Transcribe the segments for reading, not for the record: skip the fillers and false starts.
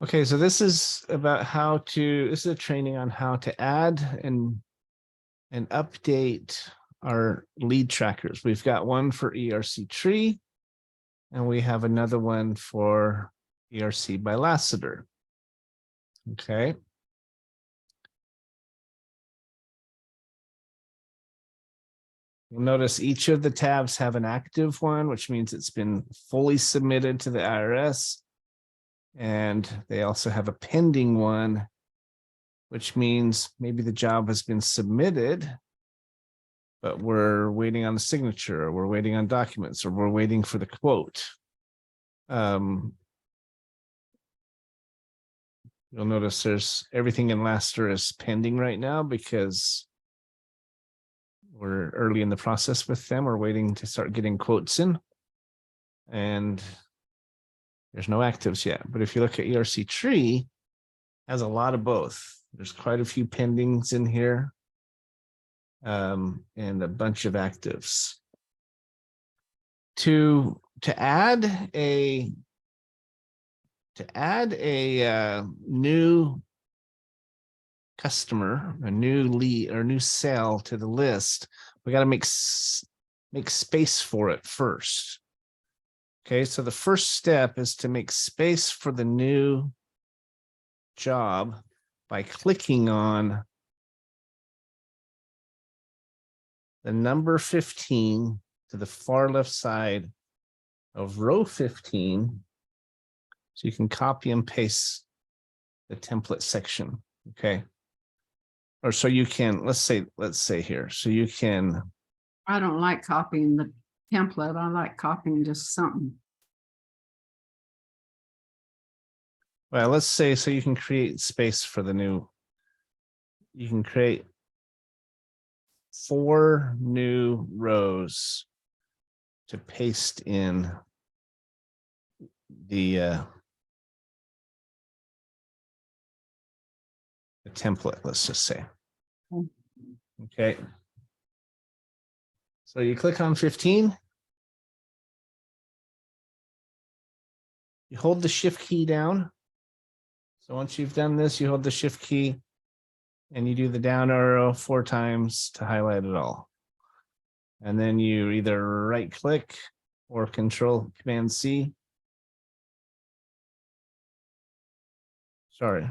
Okay, so this is about this is a training on how to add and update our lead trackers. We've got one for ERC tree, and we have another one for ERC by Lassiter. Okay. You'll notice each of the tabs have an active one, which means it's been fully submitted to the IRS. And they also have a pending one, which means maybe the job has been submitted, but we're waiting on the signature, or we're waiting on documents, or we're waiting for the quote. You'll notice there's everything in Lassiter is pending right now because we're early in the process with them. We're waiting to start getting quotes in, and there's no actives yet. But if you look at ERC tree, has a lot of both. There's quite a few pendings in here, and a bunch of actives. To add a new customer, a new lead or new sale to the list, we got to make space for it first. Okay, so the first step is to make space for the new job by clicking on the number 15 to the far left side of row 15. So you can copy and paste the template section. Okay. Or so you can, let's say here, so you can. I don't like copying the template. I like copying just something. Well, let's say, so you can create space for the new, you can create 4 new rows to paste in the template, let's just say. Okay. So you click on 15. You hold the shift key down. So once you've done this, you hold the shift key and you do the down arrow 4 times to highlight it all. And then you either right click or Control Command C. Sorry.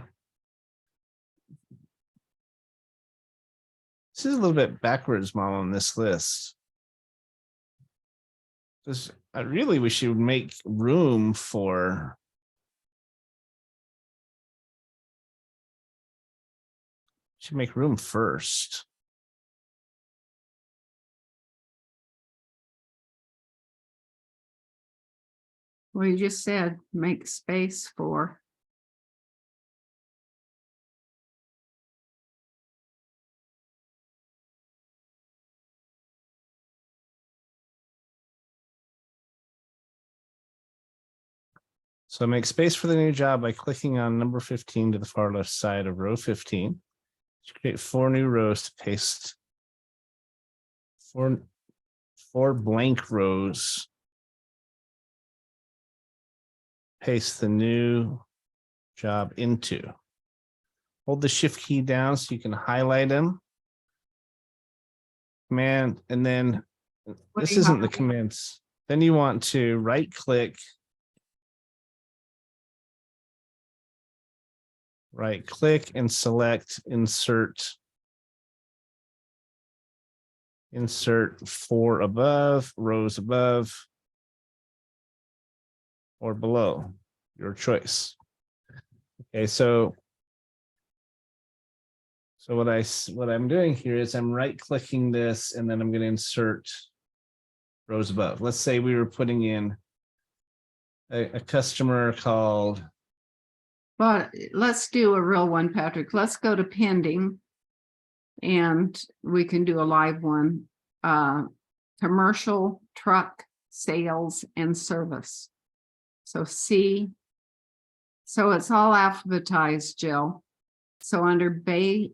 This is a little bit backwards, Mom, on this list. Because really, we should make room for. Should make room first. Well, you just said make space for. So make space for the new job by clicking on number 15 to the far left side of row 15. Create 4 new rows to paste 4 blank rows. Paste the new job into. Hold the shift key down so you can highlight them. Command, and then this isn't the commands. Then you want to right click. Right click and select insert 4 above, rows above, or below, your choice. Okay, so what I'm doing here is I'm right clicking this and then I'm going to insert rows above. Let's say we were putting in a customer called. But let's do a real one, Patrick. Let's go to pending and we can do a live one. Commercial truck sales and service. So C. So it's all alphabetized, Jill. So under Bayview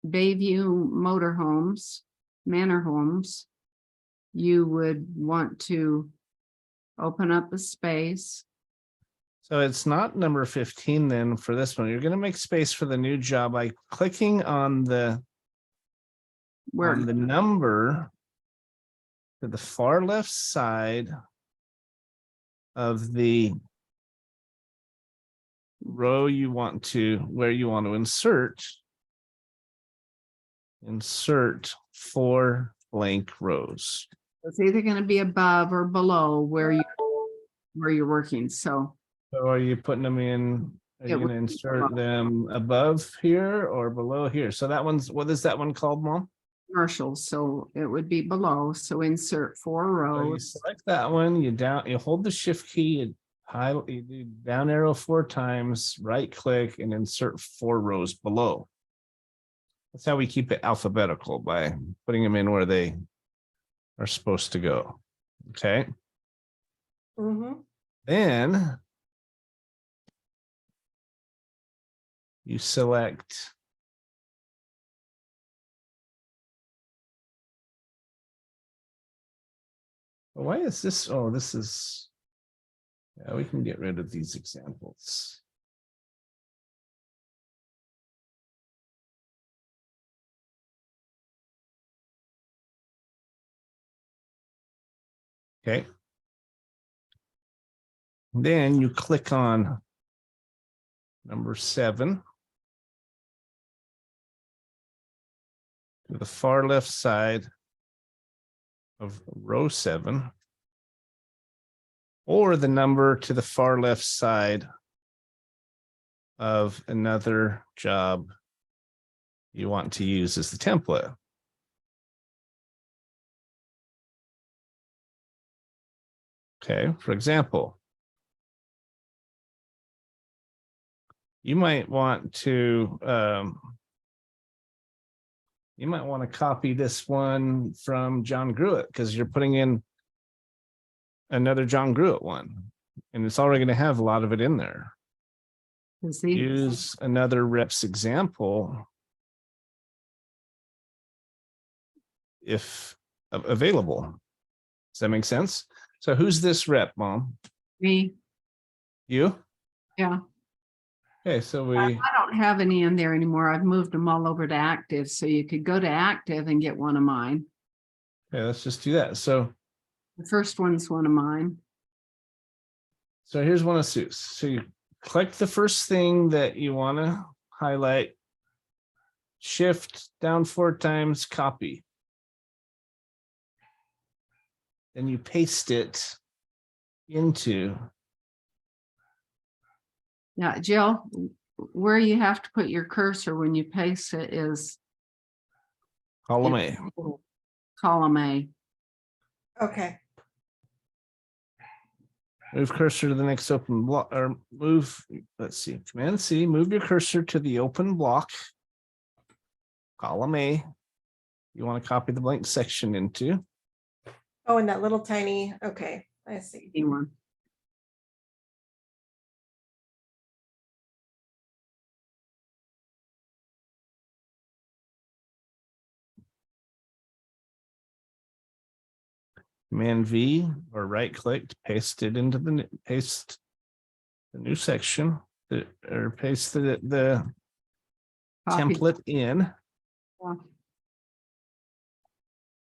Motorhomes, Manor Homes, you would want to open up a space. So it's not number 15 then for this one. You're going to make space for the new job by clicking on the Where, number to the far left side of the row where you want to insert 4 blank rows. it's either gonna be above or below where you're working, so. So are you putting them in? Are It you would going to be insert them above here or below here? So that one's, what is that one called, Mom? Commercial, so it would be below, so insert 4 So you rows. select that one, you hold the shift key, you do down arrow 4 times, right click and insert 4 rows below. That's how we keep it alphabetical, by putting them in where they are supposed to go. Okay. Then you select why is this? Oh, this is, yeah, we can get rid of these examples. Okay. Then you click on number 7 to the far left side of row 7, or the number to the far left side of another job you want to use as the template. Okay, for example, you might want to copy this one from John Gruett because you're putting in another John Gruett one, and it's already going to have a lot of it in there. Use another rep's example if available. Does that make sense? So who's this rep, Mom? Me, You? yeah. Okay, so I don't have any in there anymore. I've moved them all over to active, so you could go to active and get one of mine. okay, let's just do that. So The first one's one of mine. here's one of Sue's. So you click the first thing that you want to highlight, shift down 4 times, copy. Then you paste it into. Now, Jill, where you have to put your cursor when you paste it is Column A. column A. Okay. Move cursor to the next open block, or move, let's see, Command C, move your cursor to the open block. Column A. You want to copy the blank section into. Oh, and that little tiny, okay, I see. One. Command V or right click to paste it into the new section, or paste the Copy. template in, Yeah.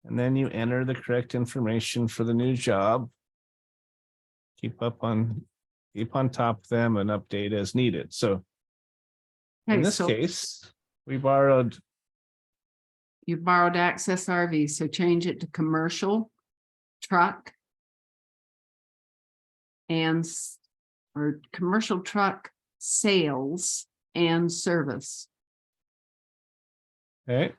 and then you enter the correct information for the new job. Keep on top of them and update as needed. So in Okay, this so case, we borrowed. you borrowed Access RV, so change it to commercial truck and or commercial truck sales and service. Okay.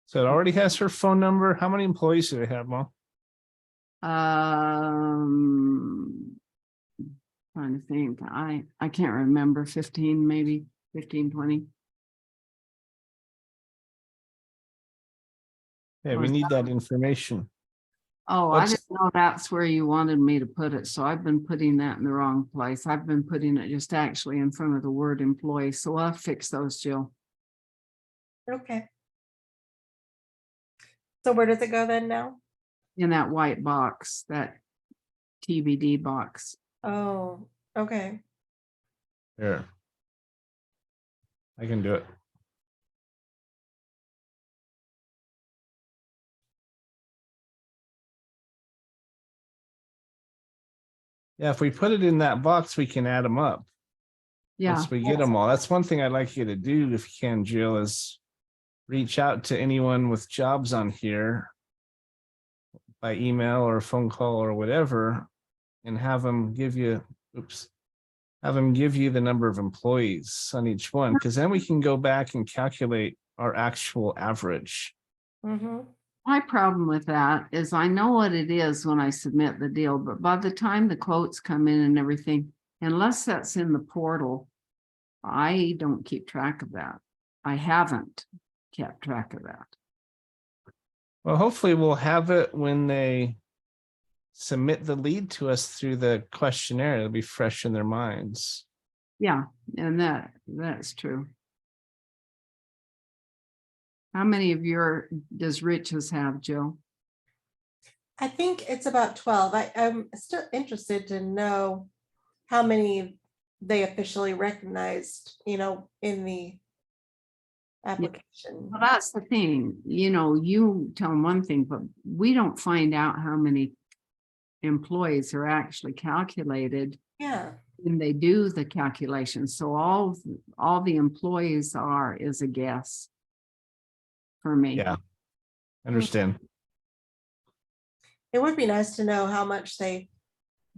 So it already has her phone number. How many employees do they have, Mom? Trying to think. I can't remember. 15, maybe 15, 20. Yeah, we need that information. Oh, What's- I didn't know that's where you wanted me to put it. So I've been putting that in the wrong place. I've been putting it just actually in front of the word employee. So I'll fix those, Jill. Okay. So where does it go then now? In that white box, that TBD box. Oh, okay. Here. I can do it. Yeah, if we put it in that box, we can add them up. Yeah, Once we get them all. That's one thing I'd like you to do, if you can, Jill, is reach out to anyone with jobs on here by email or phone call or whatever, and have them give you, have them give you the number of employees on each one, because then we can go back and calculate our actual average. Mhm. my problem with that is I know what it is when I submit the deal, but by the time the quotes come in and everything, unless that's in the portal, I don't keep track of that. I haven't kept track of that. Well, hopefully we'll have it when they submit the lead to us through the questionnaire. It'll be fresh in their minds. Yeah, and that's true. How many of does Rich's have, Jill? I think it's about 12. I'm still interested to know how many they officially recognized, in the application. Well, that's the thing, you tell them one thing, but we don't find out how many employees are actually calculated Yeah. when they do the calculation. So all the employees is a guess for me. Yeah, understand. It would be nice to know how much they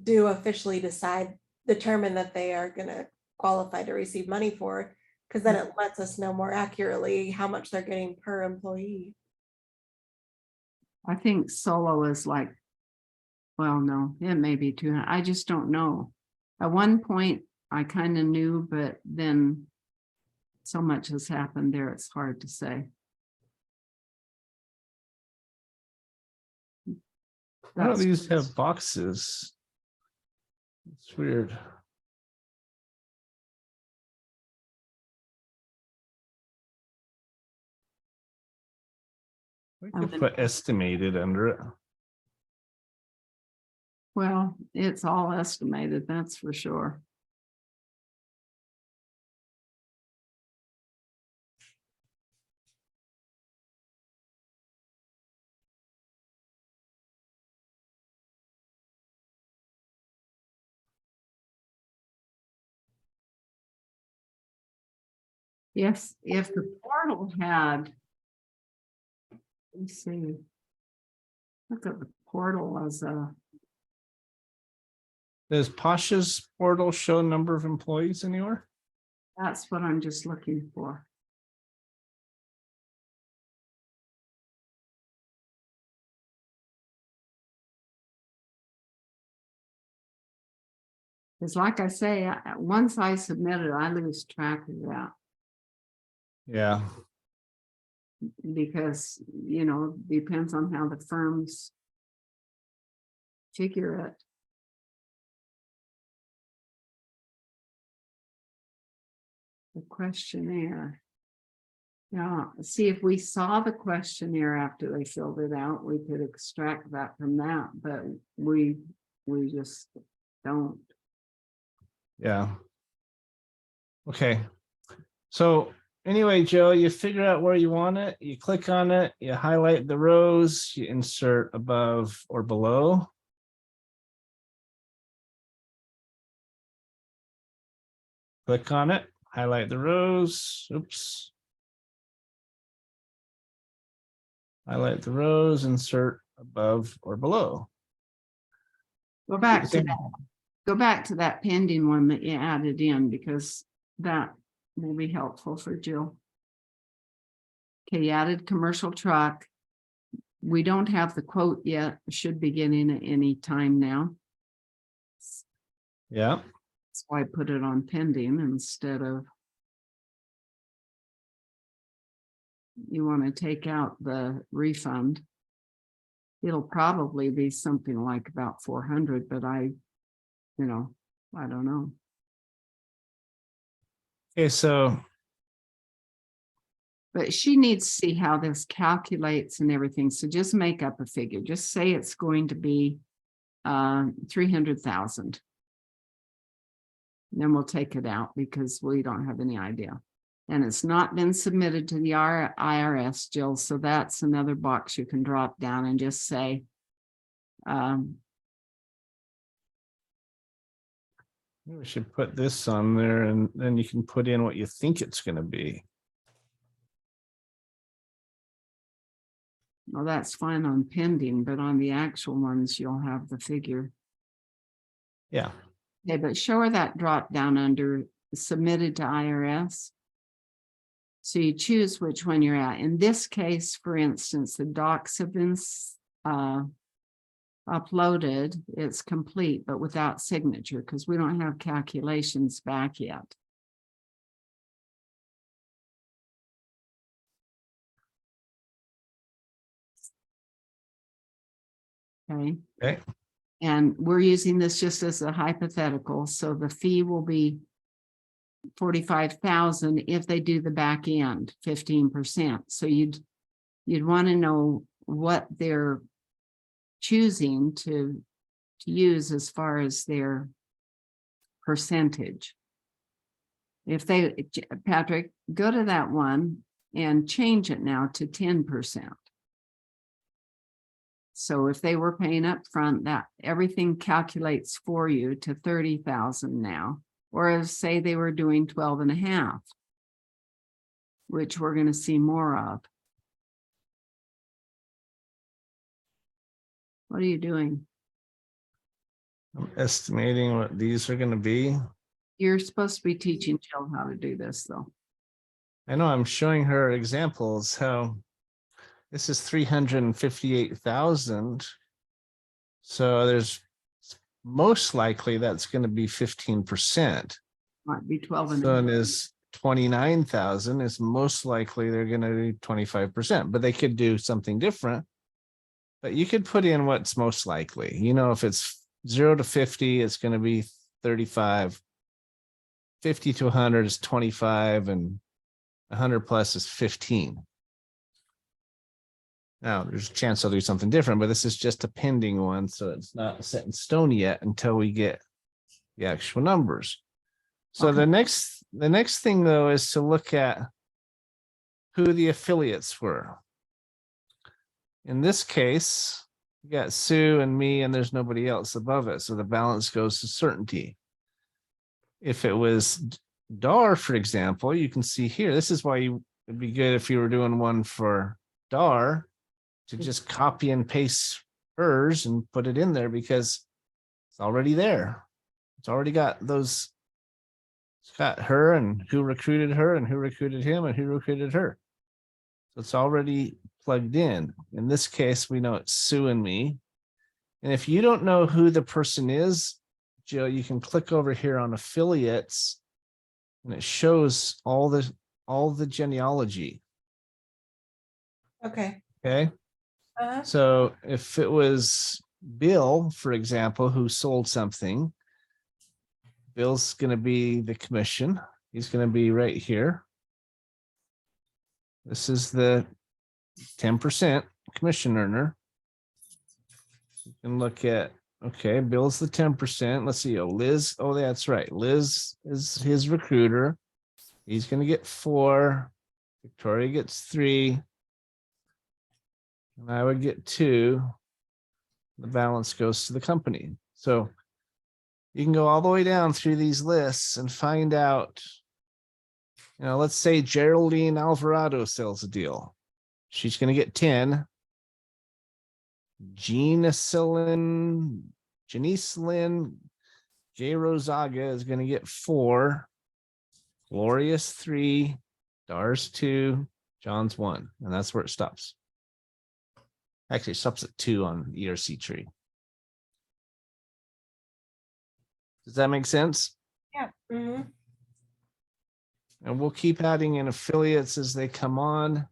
do officially determine that they are going to qualify to receive money for, because then it lets us know more accurately how much they're getting per employee. I think solo is like, well, no, it may be 200. I just don't know. At one point, I kind of knew, but then so much has happened there, it's hard to say. Why don't That's these have boxes? It's weird. We could put estimated under it. well, it's all estimated, that's for sure. Yes, if the portal had, let's see. Look at the portal as a, Does Pasha's portal show number of employees anywhere? that's what I'm just looking for. It's like I say, once I submit it, I lose track of that Yeah, because, depends on how the firms figure it. The questionnaire. Yeah, see, if we saw the questionnaire after they filled it out, we could extract that from that, but we just don't. yeah. Okay. So anyway, Joe, you figure out where you want it, you click on it, you highlight the rows, you insert above or below. Click on it, highlight the rows. Oops. Highlight the rows, insert above or below. Go back to that pending one that you added in, because that will be helpful for Jill. Okay, you added commercial truck. We don't have the quote yet. It should be getting it any time now. Yeah, That's why I put it on pending instead of. You want to take out the refund. It'll probably be something like about 400, but I don't know. okay, so But she needs to see how this calculates and everything. So just make up a figure. Just say it's going to be 300,000. Then we'll take it out because we don't have any idea. And it's not been submitted to the IRS, Jill, so that's another box you can drop down and just say, We should put this on there and then you can put in what you think it's going to be. well, that's fine on pending, but on the actual ones, you'll have the figure. Yeah. Okay, but show her that drop down under submitted to IRS. So you choose which one you're at. In this case, for instance, the docs have been uploaded. It's complete, but without signature because we don't have calculations back yet. Okay. Okay. And we're using this just as a hypothetical. So the fee will be 45,000 if they do the back end 15%. So you'd want to know what they're choosing to use as far as their percentage. If they, Patrick, go to that one and change it now to 10%. So if they were paying up front, that everything calculates for you to 30,000 now. Or if say they were doing 12.5, which we're going to see more of. What are you doing? I'm estimating what these are going to be. You're supposed to be teaching Jill how to do this, though. I know I'm showing her examples how this is 358,000. So there's most likely that's going to be 15%. Might be 12 and So it is 29,000 is most likely they're going to do 25%, but they could do something different. But you could put in what's most likely. You know, if it's 0 to 50, it's going to be 35. 50 to 100 is 25, and 100 plus is 15. Now, there's a chance I'll do something different, but this is just a pending one, so it's not set in stone yet until we get the actual numbers. So Okay. the next thing though is to look at who the affiliates were. In this case, you got Sue and me, and there's nobody else above it, so the balance goes to certainty. If it was DAR, for example, you can see here, this is why it'd be good if you were doing one for DAR to just copy and paste hers and put it in there because it's already there. It's already got those, it's got her and who recruited her and who recruited him and who recruited her. So it's already plugged in. In this case, we know it's Sue and me. And if you don't know who the person is, Jill, you can click over here on affiliates and it shows all the genealogy. Okay. Okay. So if it was Bill, for example, who sold something, Bill's going to be the commission. He's going to be right here. This is the 10% commission earner. You can look at, okay, Bill's the 10%. Let's see. Oh, Liz. Oh, that's right. Liz is his recruiter. He's going to get 4. Victoria gets 3. And I would get 2. The balance goes to the company. So you can go all the way down through these lists and find out, you know, let's say Geraldine Alvarado sells a deal. She's going to get 10. Janice Lynn, J. Rosaga is going to get 4. Gloria's 3. Dar's 2. John's 1. And that's where it stops. Actually, it stops at 2 on ERC tree. Does that make sense? Yeah. Mm-hmm. And we'll keep adding in affiliates as they come on.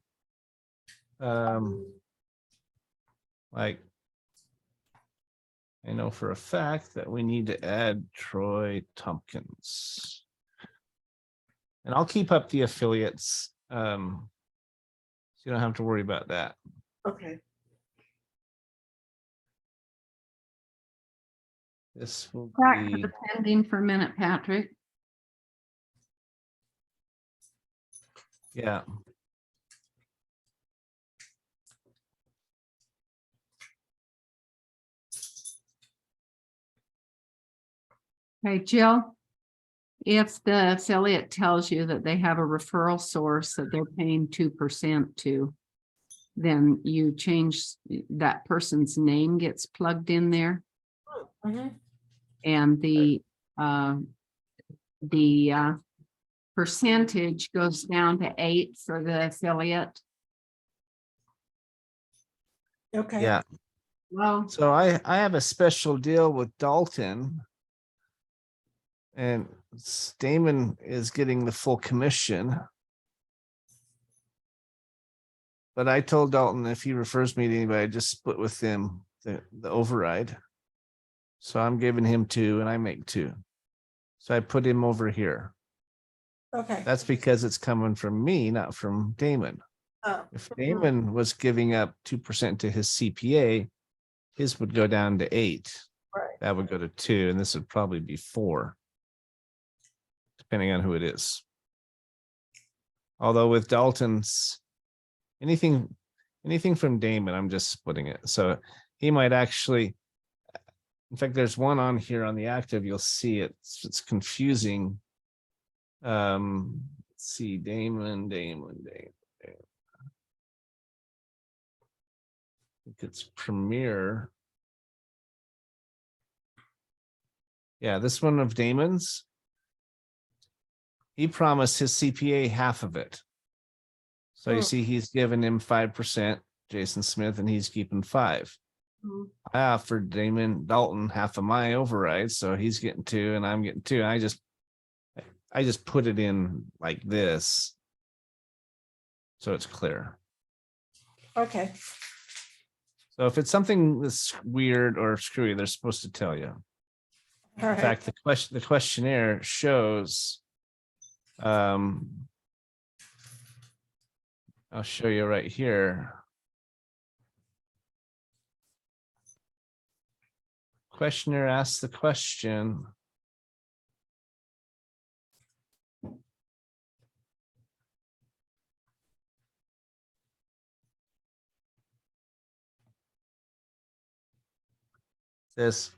Like, I know for a fact that we need to add Troy Tompkins. And I'll keep up the affiliates. So you don't have to worry about that. Okay. This will Back to be, the pending for a minute, Patrick. Yeah. Okay, Jill. If the affiliate tells you that they have a referral source that they're paying 2% to, then you change that person's name gets plugged in there Mhm. and the percentage goes down to 8 for the affiliate. Okay. Yeah. Well, So I have a special deal with Dalton. And Damon is getting the full commission. But I told Dalton if he refers me to anybody, I just split with him the override. So I'm giving him 2 and I make 2. So I put him over here. Okay. That's because it's coming from me, not from Damon. Oh, If Damon was giving up 2% to his CPA, his would go down to 8. right. That would go to 2, and this would probably be 4, depending on who it is. Although with Dalton's, anything from Damon, I'm just splitting it. So he might actually, in fact, there's one on here on the active, you'll see it's confusing. Let's see, Damon. I think it's Premier. Yeah, this one of Damon's. He promised his CPA half of it. So you see, he's given him 5%, Jason Smith, and he's keeping 5. I offered Dalton half of my override, so he's getting 2 and I'm getting 2. I just put it in like this, so it's clear. Okay. So if it's something that's weird or screwy, they're supposed to tell you. All In right. fact, the questionnaire shows. I'll show you right here. Questionnaire asks the question. Says,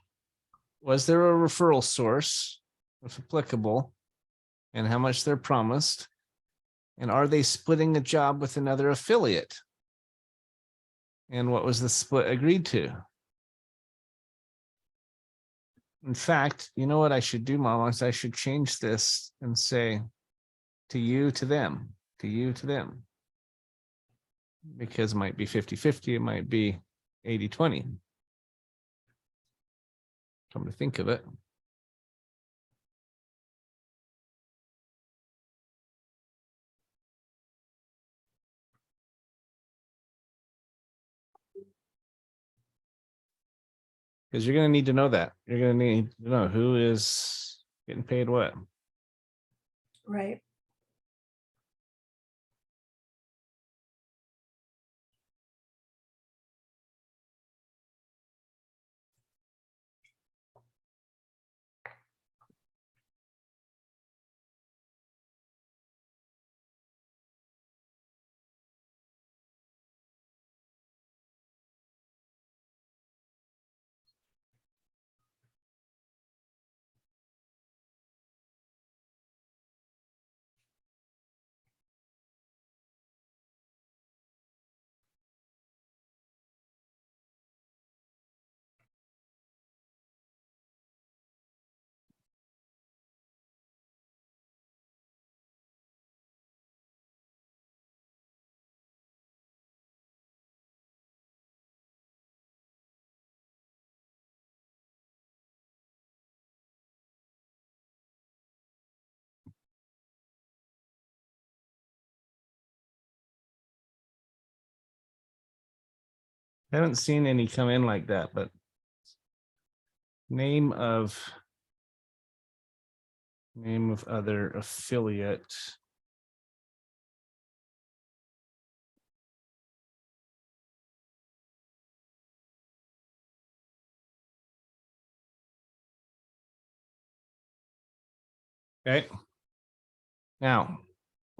was there a referral source, if applicable, and how much they're promised? And are they splitting a job with another affiliate? And what was the split agreed to? In fact, you know what I should do, Mama, is I should change this and say to you, to them, to you, to them. Because it might be 50-50, it might be 80-20. Come to think of it. Because you're going to need to know that. You're going to need to know who is getting paid what. Right. I haven't seen any come in like that, but name of other affiliate. Okay. Now,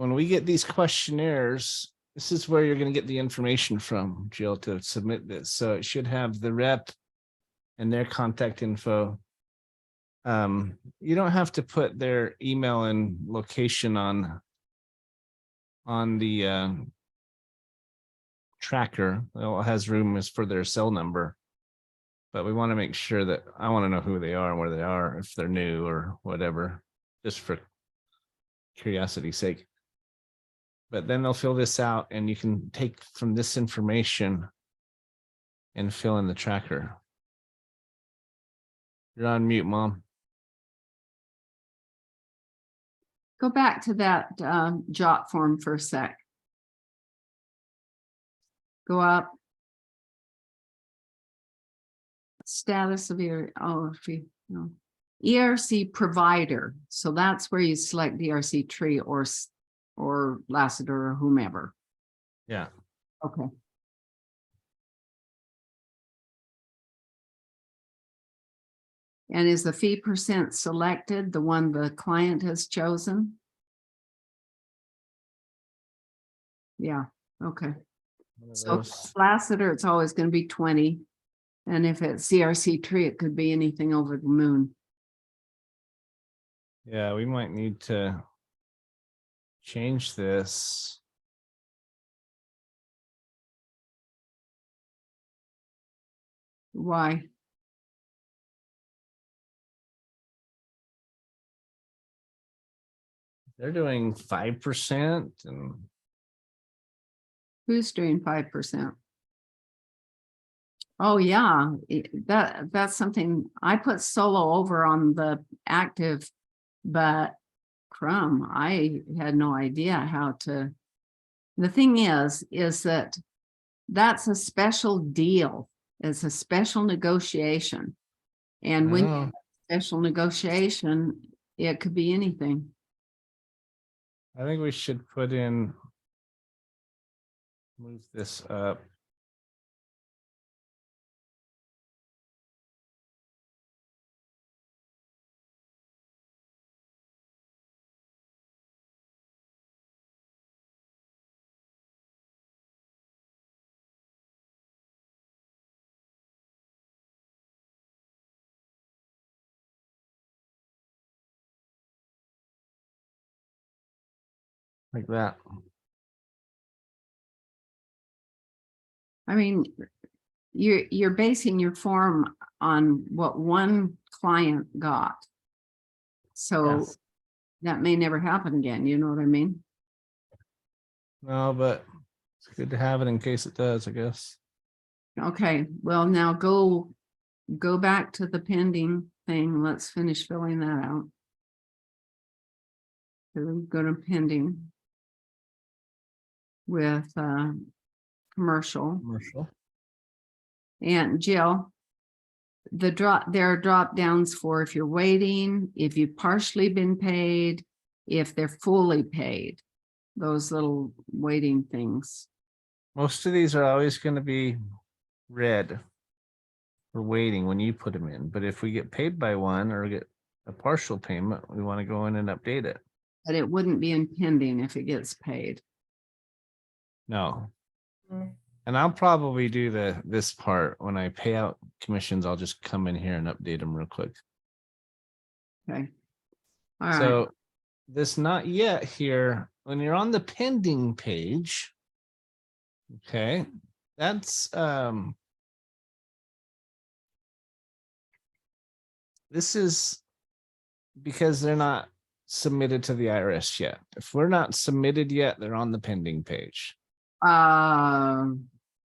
when we get these questionnaires, this is where you're going to get the information from, Jill, to submit this. So it should have the rep and their contact info. You don't have to put their email and location on the tracker. All it has room is for their cell number. But we want to make sure that I want to know who they are and where they are, if they're new or whatever, just for curiosity's sake. But then they'll fill this out and you can take from this information and fill in the tracker. You're on mute, Mom. Go back to that jot form for a sec. Go up. Status of your ERC provider. So that's where you select the ERC tree or Lassiter or whomever. Yeah. Okay. And is the fee percent selected, the one the client has chosen? Yeah, okay. So Lassiter, it's always going to be 20. And if it's CRC tree, it could be anything over the moon. Yeah, we might need to change this. Why? They're doing 5% and Who's doing 5%? Oh, yeah, that's something I put solo over on the active, but crumb, I had no idea how to. The thing is that that's a special deal. It's a special negotiation. And when you have a special negotiation, it could be anything. I think we should put in, move this up. Like that. I mean, you're basing your form on what one client got. So Yes. that may never happen again. You know what I mean? No, but it's good to have it in case it does, I guess. Okay, well, now go back to the pending thing. Let's finish filling that out. So we go to pending with commercial. And Jill, there are drop downs for if you're waiting, if you've partially been paid, if they're fully paid, those little waiting things. Most of these are always going to be red for waiting when you put them in. But if we get paid by one or get a partial payment, we want to go in and update it. But it wouldn't be in pending if it gets paid. No. And I'll probably do this part when I pay out commissions. I'll just come in here and update them real quick. Okay. All right. So this not yet here, when you're on the pending page, okay, that's this is because they're not submitted to the IRS yet. If we're not submitted yet, they're on the pending page.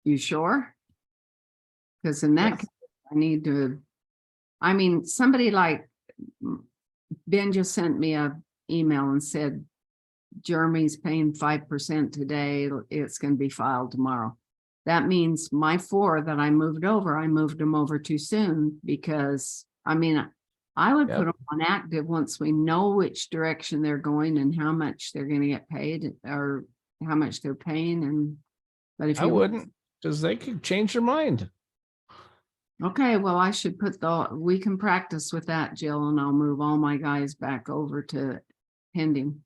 You sure? Because in that case, I need to, I mean, somebody like Ben just sent me an email and said, Jeremy's paying 5% today. It's going to be filed tomorrow. That means my 4 that I moved them over too soon because, I mean, I would put them on active once we know which direction they're going and how much they're going to get paid or how much they're paying. And but if I wouldn't, because they could change their mind. Okay, well, I should put we can practice with that, Jill, and I'll move all my guys back over to pending.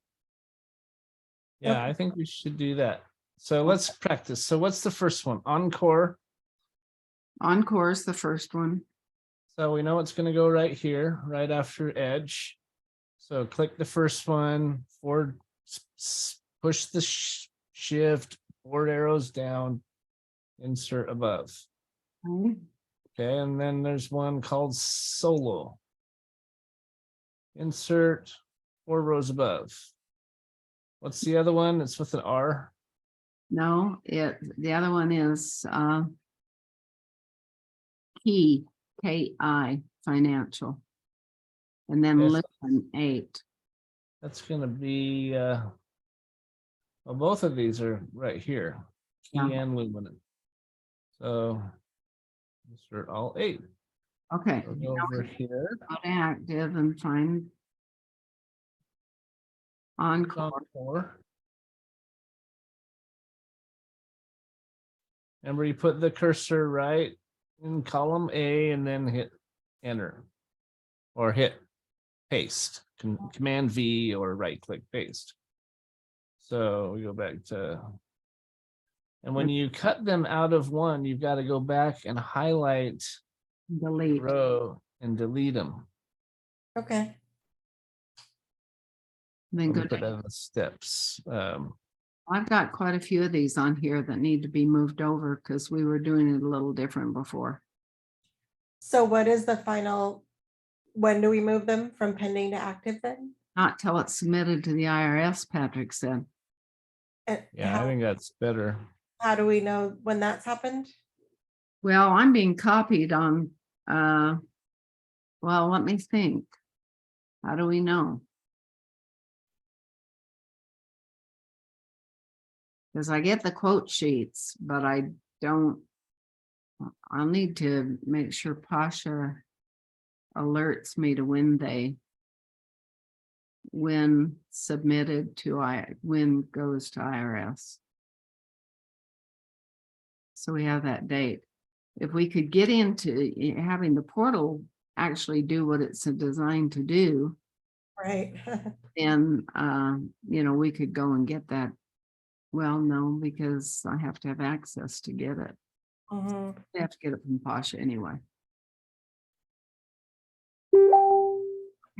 Yeah, Okay. I think we should do that. So let's practice. So what's the first one? Encore. Encore is the first one. So we know it's going to go right here, right after edge. So click the first one, forward, push the shift, forward arrows down, insert above. Okay. Okay, and then there's one called solo. Insert 4 rows above. What's the other one? It's with an R. No, the other one is KI financial. And then Yes. Lumen 8. That's gonna be well, both of these are right here. Key Yeah. and luminant. So insert all 8. Okay. So go over here. Go to active and find Encore. Encore. Remember, you put the cursor right in column A and then hit enter or hit paste. Command V or right click paste. So we go back to, and when you cut them out of one, you've got to go back and highlight Delete. row and delete them. Okay. Then We go put to, that in the steps. I've got quite a few of these on here that need to be moved over because we were doing it a little different before. So what is the final, when do we move them from pending to active then? Not till it's submitted to the IRS, Patrick said. And Yeah, I think that's better. how do we know when that's happened? Well, I'm being copied on, well, let me think. How do we know? Because I get the quote sheets, but I don't, I'll need to make sure Pasha alerts me to when submitted to when goes to IRS. So we have that date. If we could get into having the portal actually do what it's designed to do, Right. then, we could go and get that. Well, no, because I have to have access to get it. Mhm. I have to get it from Pasha anyway.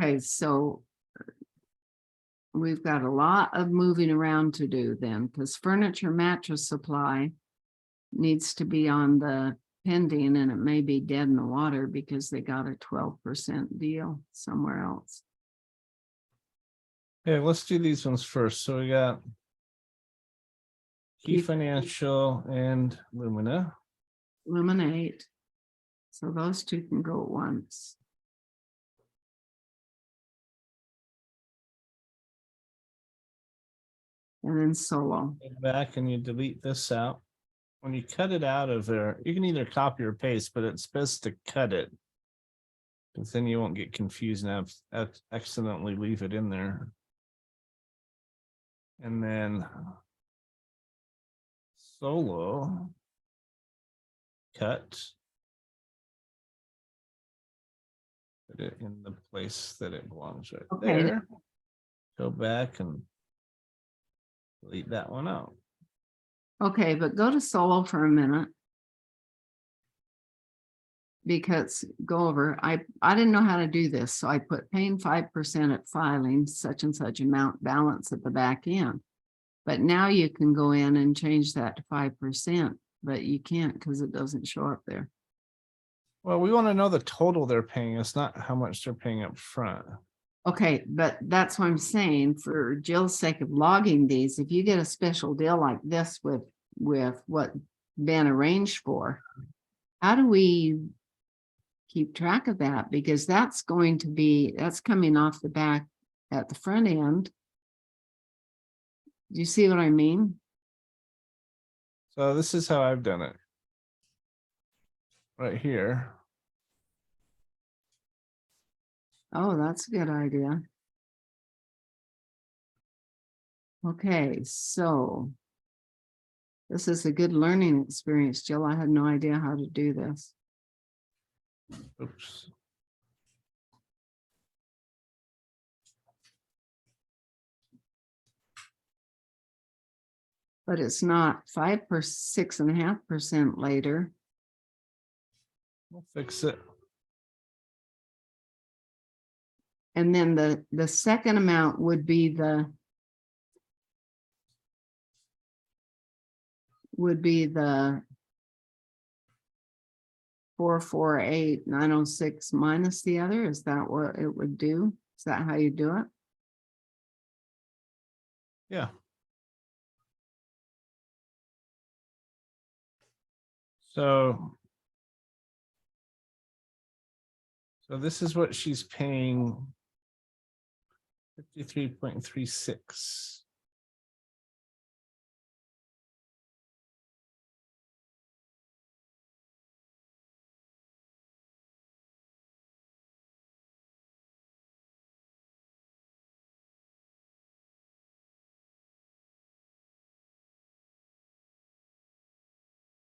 Okay, so we've got a lot of moving around to do then, because furniture mattress supply needs to be on the pending, and it may be dead in the water because they got a 12% deal somewhere else. Okay, let's do these ones first. So we got Key Key Financial and Lumina. Eliminate. So those two can go at once. And then solo. Go back and you delete this out. When you cut it out of there, you can either copy or paste, but it's best to cut it. Because then you won't get confused and accidentally leave it in there. And then solo cut. Put it in the place that it belongs right Okay. there. Go back and delete that one out. Okay, but go to solo for a minute. Because go over, I didn't know how to do this, so I put paying 5% at filing, such and such amount balance at the back end. But now you can go in and change that to 5%, but you can't because it doesn't show up there. Well, we want to know the total they're paying us, not how much they're paying up front. Okay, but that's what I'm saying, for Jill's sake of logging these, if you get a special deal like this with what Ben arranged for, how do we keep track of that? Because that's coming off the back at the front end. Do you see what I mean? So this is how I've done it. Right here. Oh, that's a good idea. Okay, so this is a good learning experience, Jill. I had no idea how to do this. Oops. But it's not 6.5% later. We'll fix it. And then the second amount would be the 448,906 minus the other. Is that what it would do? Is that how you do it? Yeah. So this is what she's paying. 53.36.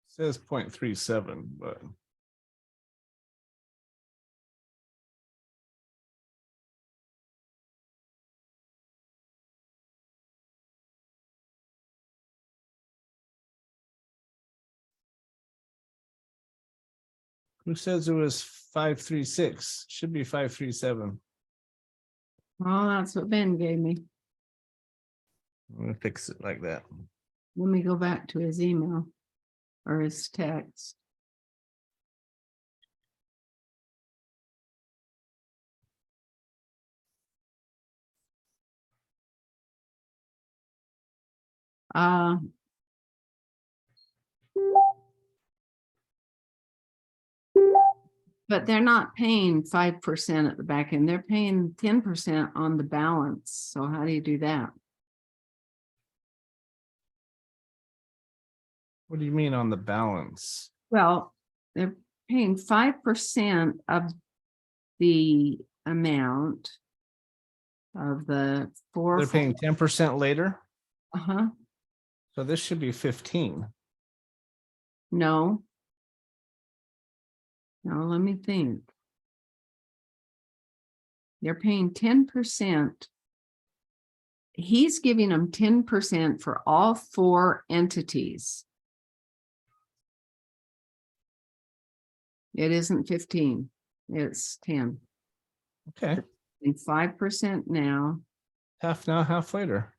Says 0.37, but who says it was 536? Should be 537. Oh, that's what Ben gave me. I'm gonna fix it like that. Let me go back to his email or his text. But they're not paying 5% at the back end. They're paying 10% on the balance. So how do you do that? What do you mean on the balance? Well, they're paying 5% of the amount of the They're paying 10% later. Uh-huh. So this should be 15. No. Now let me think. They're paying 10%. He's giving them 10% for all 4 entities. It isn't 15, it's 10. Okay. And 5% now. Half now, half later.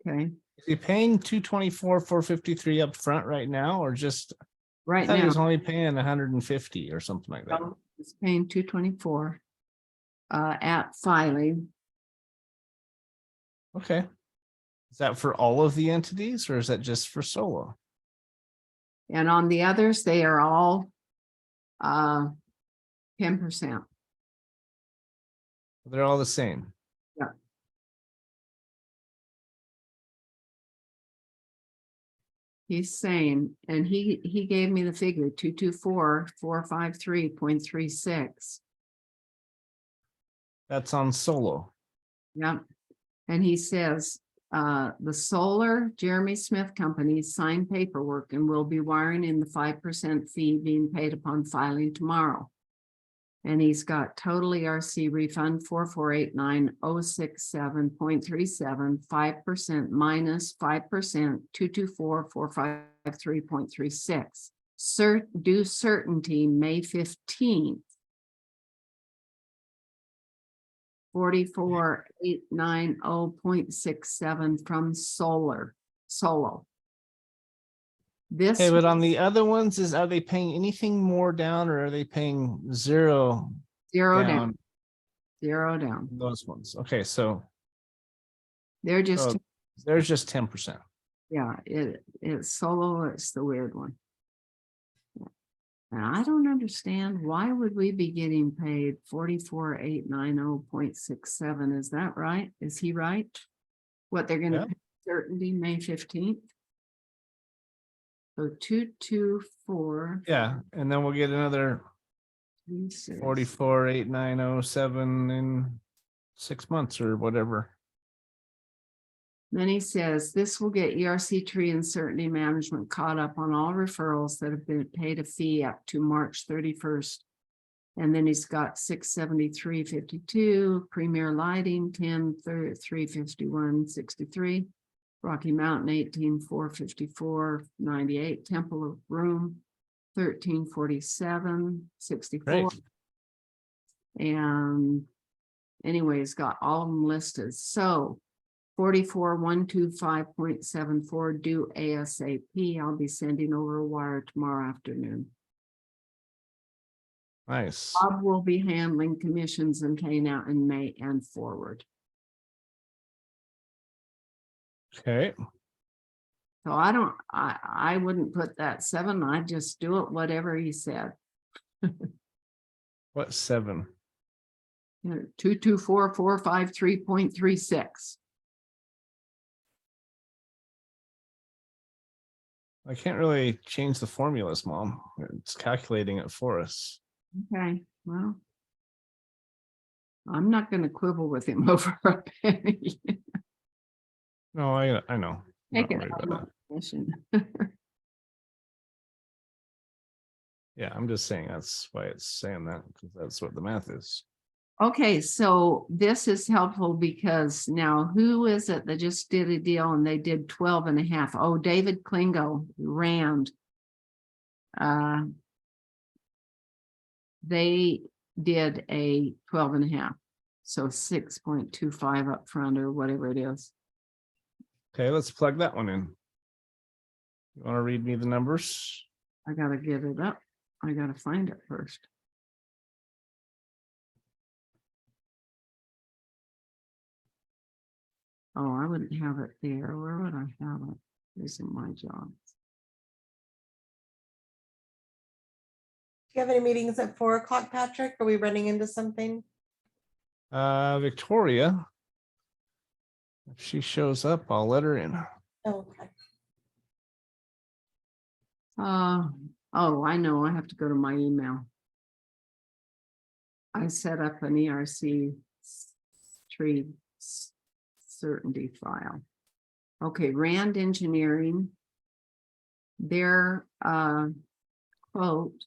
Okay, Is he paying 224, 453 up front right now, or just I right thought he now, was only paying 150 or something like that? it's paying 224 at filing. Okay. Is that for all of the entities or is that just for solo? And on the others, they are all 10%. They're all the same. Yeah. He's saying, and he gave me the figure 224,453.36. That's on solo. Yep. And he says, the Solar Jeremy Smith Company signed paperwork and will be wiring in the 5% fee being paid upon filing tomorrow. And he's got total ERC refund 4489067.37, 5% minus 5%, 224,453.36. Due certainty May 15th. 44890.67 from Solo. This Okay, but on the other ones, are they paying anything more down or are they paying zero zero down, down? zero down. Those ones. Okay, so They're just, there's just 10%. yeah, it's Solo. It's the weird one. And I don't understand, why would we be getting paid 44890.67? Is that right? Is he right? What they're gonna pay certainty May 15th? So 224. Yeah, and then we'll get another 36. 44,890.07 in 6 months or whatever. Then he says, this will get ERC Tree and Certainty Management caught up on all referrals that have been paid a fee up to March 31st, And then he's got 673.52, Premier Lighting, 351.63, Rocky Mountain, 454.98, Temple of Room, 1347.64. Great. And anyways, got all of them listed. So 44,125.74 due ASAP. I'll be sending over a wire tomorrow afternoon. Nice. Bob will be handling commissions and paying out in May and forward. Okay. So I wouldn't put that 7. I'd just do it whatever he said. What 7? 224,453.36. I can't really change the formulas, Mom. It's calculating it for us. Okay, well. I'm not gonna quibble with him over a penny. No, I know. Take Not it worried out about of that. my commission. Yeah, I'm just saying that's why it's saying that, because that's what the math is. Okay, so this is helpful because now who is it that just did a deal and they did 12.5? Oh, David Klingo, Rand. They did a 12.5, so 6.25 up front or whatever it is. Okay, let's plug that one in. You want to read me the numbers? I gotta get it up. I gotta find it first. Oh, I wouldn't have it there. Where would I have it? This is my job. Do you have any meetings at 4 o'clock, Patrick? Are we running into something? Victoria. If she shows up, I'll let her in. Oh, okay. Oh, I know. I have to go to my email. I set up an ERC tree certainty file. Okay, Rand Engineering. Their quote.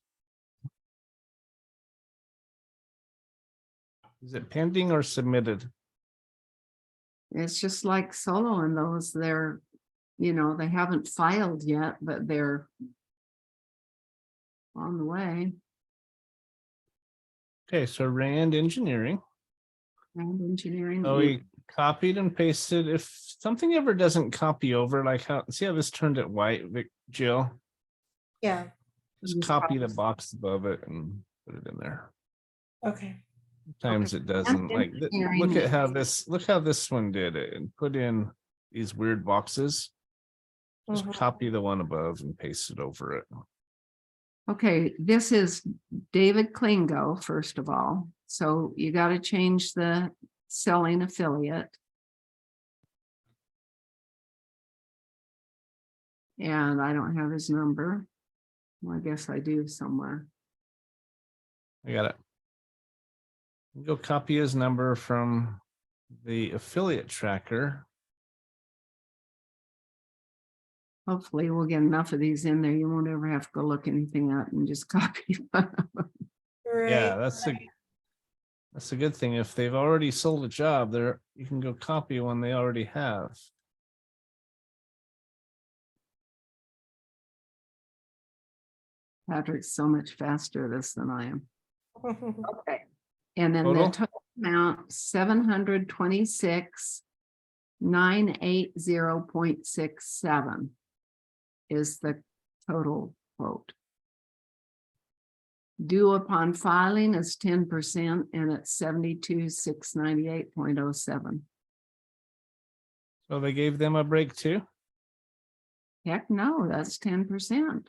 Is it pending or submitted? It's just like Solo and those, they're, they haven't filed yet, but they're on the way. Okay, so Rand Engineering. Rand Engineering. So we copied and pasted. If something ever doesn't copy over, like see how this turned it white, Jill? Yeah, Just copy the box above it and put it in there. okay. Sometimes it doesn't. Like look at how this one did it and put in these weird boxes. Just copy the one above and paste it over it. Okay, this is David Klingo, first of all. So you got to change the selling affiliate. And I don't have his number. Well, I guess I do somewhere. I got it. Go copy his number from the affiliate tracker. Hopefully we'll get enough of these in there. You won't ever have to go look anything up and just copy. Right. Yeah, that's a good thing. If they've already sold a job, you can go copy one they already have. Patrick's so much faster at this than I am. Okay. And then Total? the total amount, 726,980.67 is the total quote. Due upon filing is 10% and it's 72,698.07. So they gave them a break too? Heck no, that's 10%.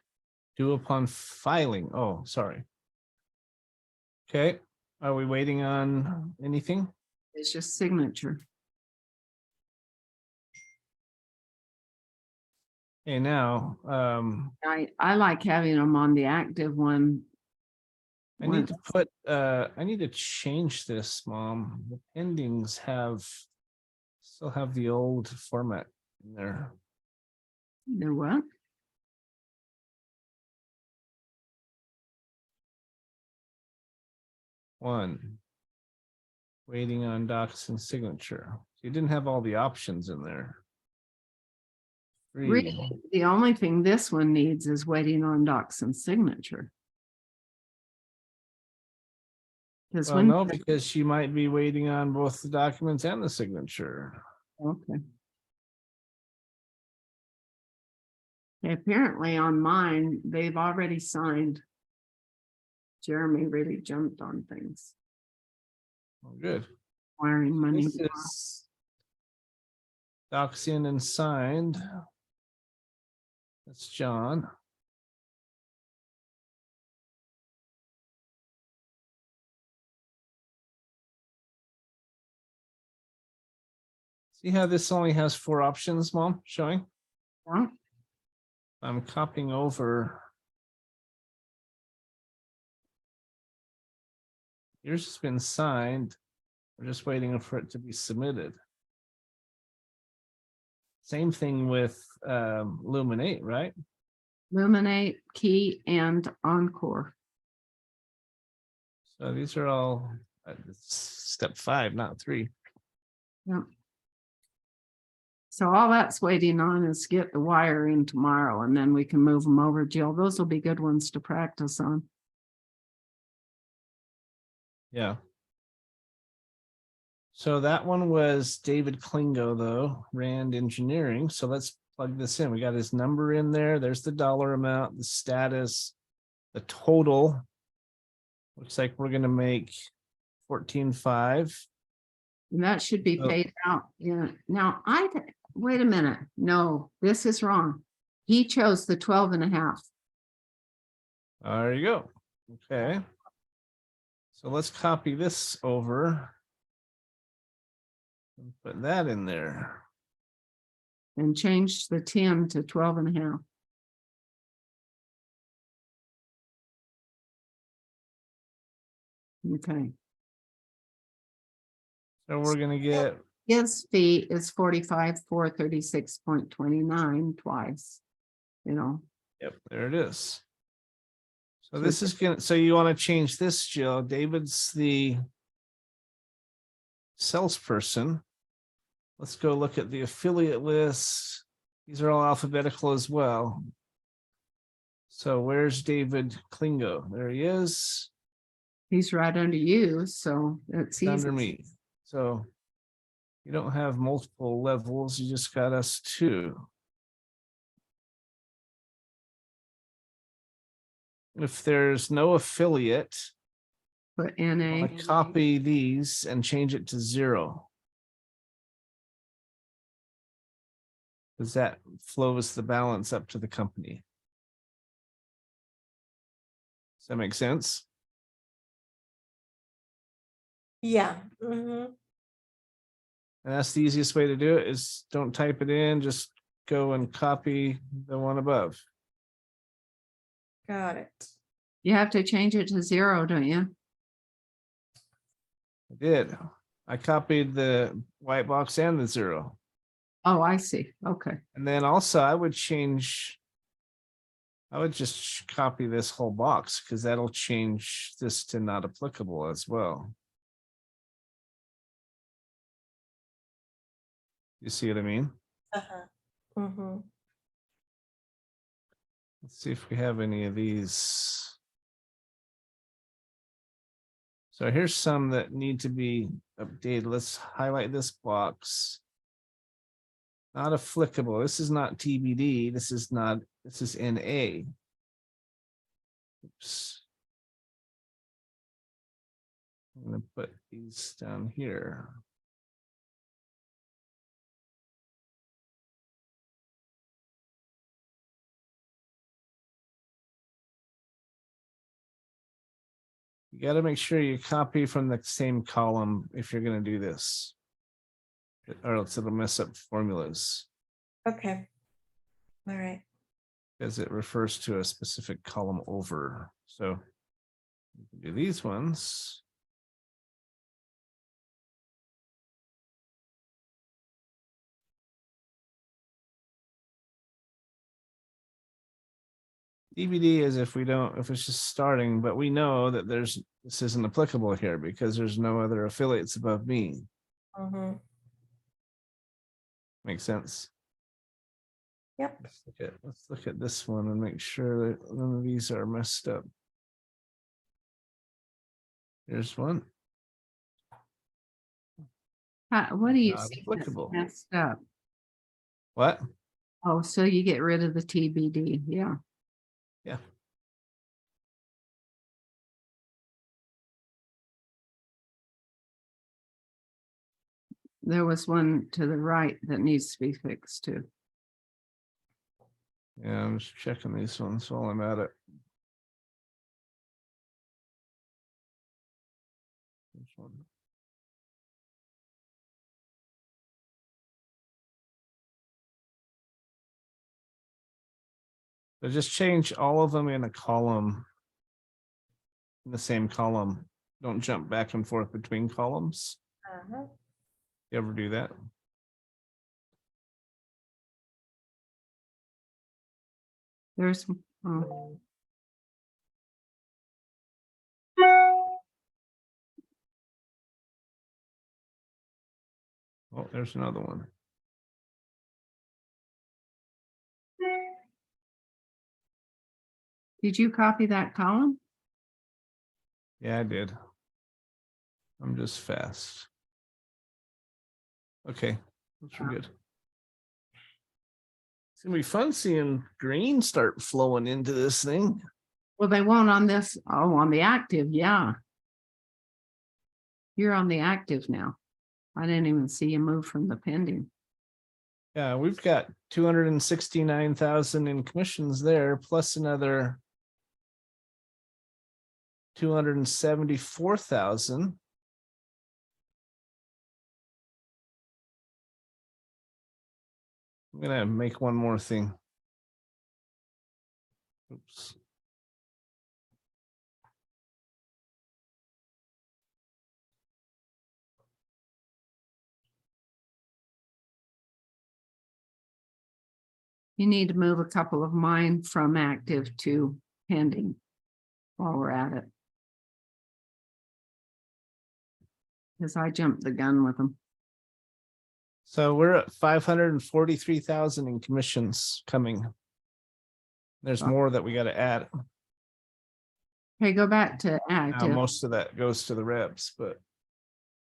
Due upon filing. Oh, sorry. Okay. Are we waiting on anything? It's just signature. Okay, now, I like having them on the active one. I need to put, I need to change this, Mom. The pendings still have the old format in there. They're what? 1. Waiting on docs and signature. You didn't have all the options in there. 3. Really, the only thing this one needs is waiting on docs and signature. Because Well, when, no, because she might be waiting on both the documents and the signature. okay. Apparently on mine, they've already signed. Jeremy really jumped on things, Oh, good. wiring money. This is docs in and signed. That's John. See how this only has 4 options, Mom, showing? Yeah. I'm copying over. Yours has been signed. We're just waiting for it to be submitted. Same thing with Luminate, right? Illuminate, Key, and Encore. So these are all step 5, not 3. Yep. So all that's waiting on is get the wire in tomorrow, and then we can move them over, Jill. Those will be good ones to practice on. Yeah. So that one was David Klingo, though, Rand Engineering. So let's plug this in. We got his number in there. There's the dollar amount, the status, the total. Looks like we're going to make 14.5. And that should be Oh. paid out. Yeah. Now wait a minute. No, this is wrong. He chose the 12.5. There you go. Okay. So let's copy this over. And put that in there. And change the 10 to 12.5. Okay. So we're going to get, His fee is 45,436.29 twice, you know. yep, there it is. So this is going to, so you want to change this, Jill. David's the salesperson. Let's go look at the affiliate list. These are all alphabetical as well. So where's David Klingo? There he is. He's right under you, so it's It's under easy. me. So you don't have multiple levels. You just got us 2. If there's no affiliate, Put NA. I copy these and change it to 0. Because that flows the balance up to the company. Does that make sense? Yeah. Mhm. And that's the easiest way to do it is don't type it in, just go and copy the one above. Got it. You have to change it to 0, don't you? I did. I copied the white box and the 0. Oh, I see. Okay. And then also I would change, I would just copy this whole box because that'll change this to not applicable as well. You see what I mean? Uh-huh. Mhm. Let's see if we have any of these. So here's some that need to be updated. Let's highlight this box. Not applicable. This is not TBD. This is not, this is NA. Oops. I'm going to put these down here. You got to make sure you copy from the same column if you're going to do this, or else it'll mess up formulas Okay. All right. because it refers to a specific column over. So you can do these ones. DVD is if it's just starting, but we know that this isn't applicable here because there's no other affiliates above me. Mhm. Makes sense. Yep. Let's look at this one and make sure that none of these are messed up. Here's one. What do you Not see that's applicable. messed up? What? Oh, so you get rid of the TBD, yeah. Yeah. There was one to the right that needs to be fixed too. Yeah, I'm just checking these ones while I'm at it. This one. So just change all of them in a column. In the same column. Don't jump back and forth between columns. Uh-huh. You ever do that? There's, oh, Oh, there's another one. did you copy that column? Yeah, I did. I'm just fast. Okay, that's good. It's gonna be fun seeing green start flowing into this thing. Well, they won't on this, oh, on the active, yeah. You're on the active now. I didn't even see you move from the pending. Yeah, we've got 269,000 in commissions there, plus another 274,000. I'm gonna make one more thing. Oops. You need to move a couple of mine from active to pending while we're at it. Because I jumped the gun with them. So we're at 543,000 in commissions coming. There's Oh. more that we got to add. Okay, go back to Now, active. most of that goes to the reps, but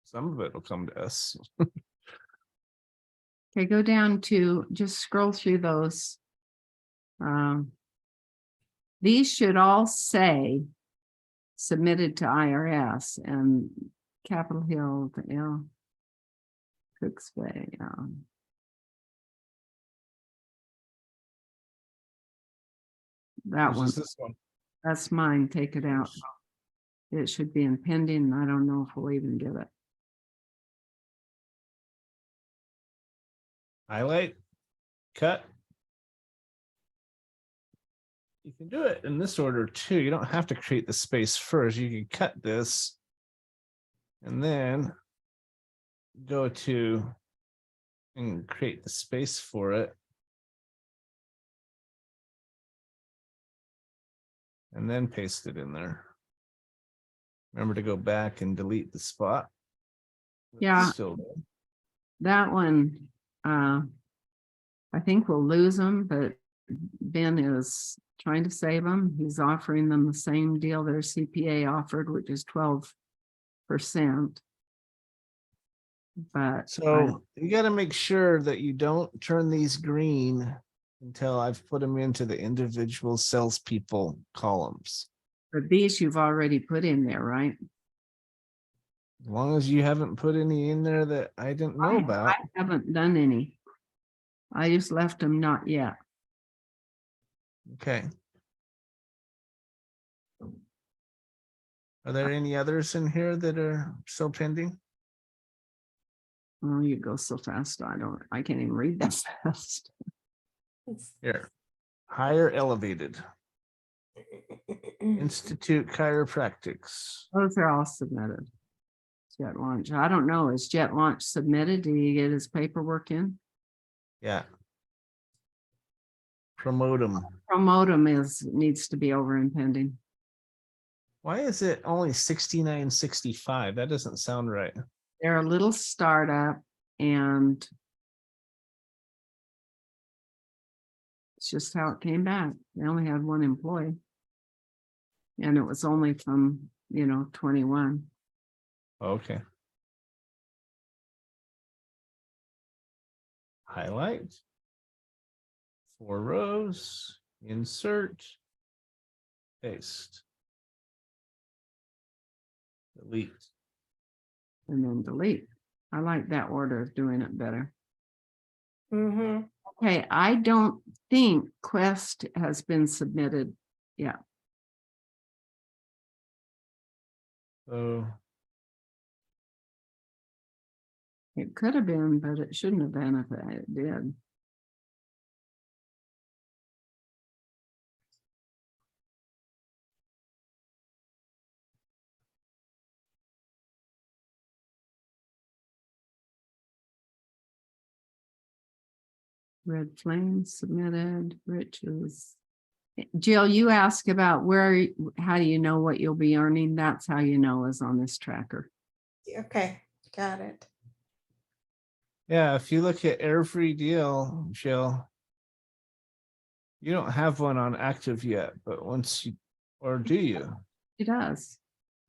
some of it will come to us. Okay, go down to, just scroll through those. These should all say submitted to IRS and Capitol Hill, Cooks Bay. That Which one, is this one. that's mine, take it out. It should be in pending. I don't know if we'll even get it. Highlight, cut. You can do it in this order too. You don't have to create the space first. You can cut this and then go to and create the space for it. And then paste it in there. Remember to go back and delete the spot. Yeah. It's still there. That one, I think we'll lose them, but Ben is trying to save them. He's offering them the same deal their CPA offered, which is 12%. But So you got to make sure that you don't turn these green until I've put them into the individual salespeople columns. but these you've already put in there, right? As long as you haven't put any in there that I didn't know about. I haven't done any. I just left them not yet. Okay. Are there any others in here that are still pending? Oh, you go so fast. I can't even read that fast. It's- Here. Higher elevated. Institute chiropractics. Those are all submitted. Jet Launch. I don't know. Is Jet Launch submitted? Did he get his paperwork in? Yeah. promote them. needs to be over in pending. Why is it only 69.65? That doesn't sound right. They're a little startup and it's just how it came back. They only had one employee. And it was only from, 21. Okay. Highlight. 4 rows, insert, paste. Delete. And then delete. I like that order of doing it better. Mm-hmm. Okay, I don't think Quest has been submitted yet. So It could have been, but it shouldn't have been if it did. Red Flame submitted, Riches. Jill, you asked about how do you know what you'll be earning? That's how you know is on this tracker. Okay, got it. yeah, if you look at every deal, Jill, you don't have one on active yet, but once you, or do you? It does.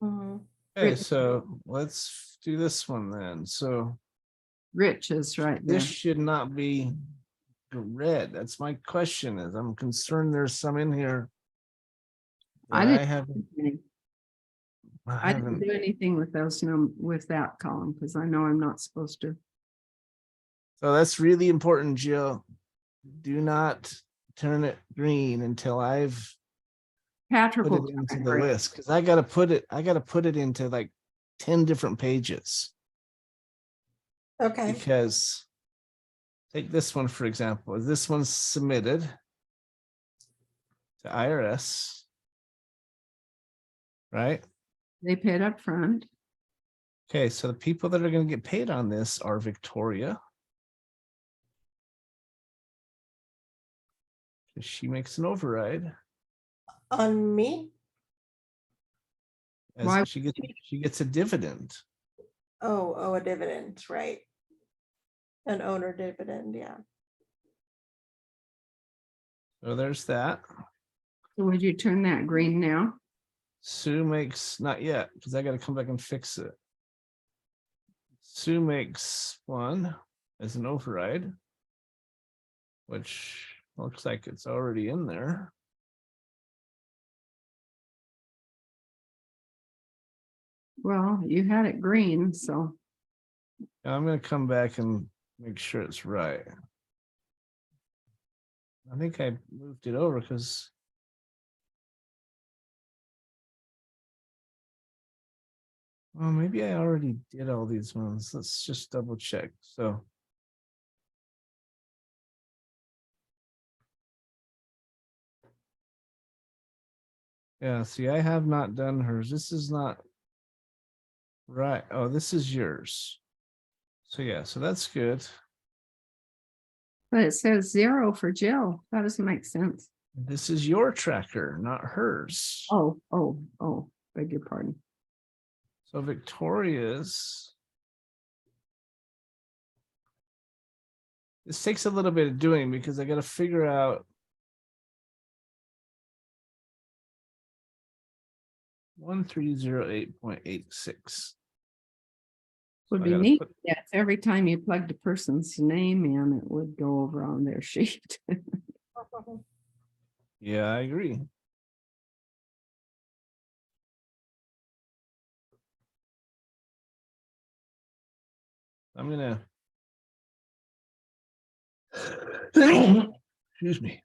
Mhm. Okay, Rich. so let's do this one then. So Rich is right there. this should not be red. That's my question is I'm concerned there's some in here I that didn't. I I didn't haven't. do anything with with that column because I know I'm not supposed to. So that's really important, Jill. Do not turn it green until I've Patrick put it will into turn it the green. list because I gotta put it into like 10 different pages. Okay, Because take this one for example. This one's submitted to IRS, right? They paid up front. Okay, so the people that are going to get paid on this are Victoria. She makes an override on me? as Why- she gets a dividend. Oh, a dividend, right? An owner dividend, yeah. So there's that. So would you turn that green now? Sue makes not yet because I got to come back and fix it. Sue makes one as an override, which looks like it's already in there. Well, you had it green, so I'm going to come back and make sure it's right. I think I moved it over because well, maybe I already did all these ones. Let's just double check. So yeah, see, I have not done hers. This is not right. Oh, this is yours. So yeah, so that's good. but it says 0 for Jill. That doesn't make sense. This is your tracker, not hers. Oh, beg your pardon. So Victoria's. This takes a little bit of doing because I got to figure out 1308.86. Would I be gotta neat. put- Yes, every time you plugged a person's name in, it would go over on their sheet. Yeah, I agree. I'm gonna excuse me.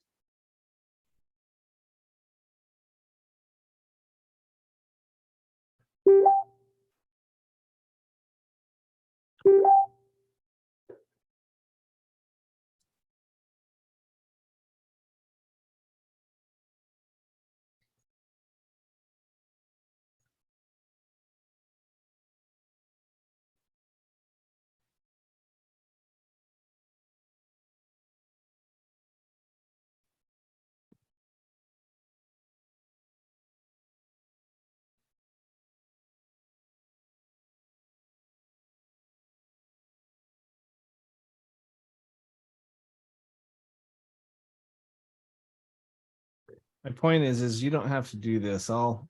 My point is you don't have to do this. I'll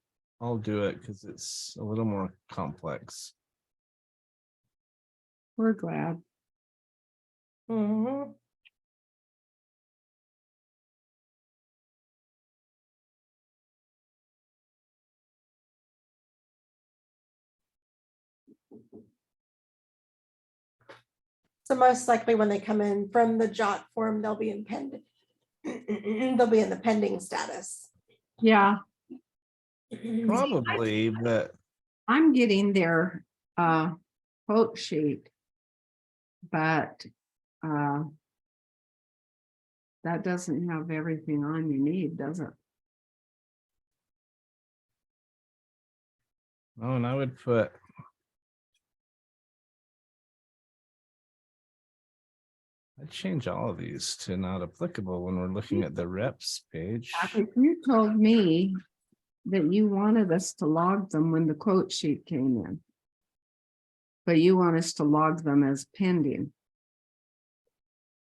do it because it's a little more complex. We're glad. Mhm. So most likely when they come in from the jot form, they'll be in pending. They'll be in the pending status. Yeah, Probably, but I'm getting their quote sheet. But that doesn't have everything on you need, does it? oh, and I would put. I'd change all of these to not applicable when we're looking at the reps page. If you told me that you wanted us to log them when the quote sheet came in, but you want us to log them as pending,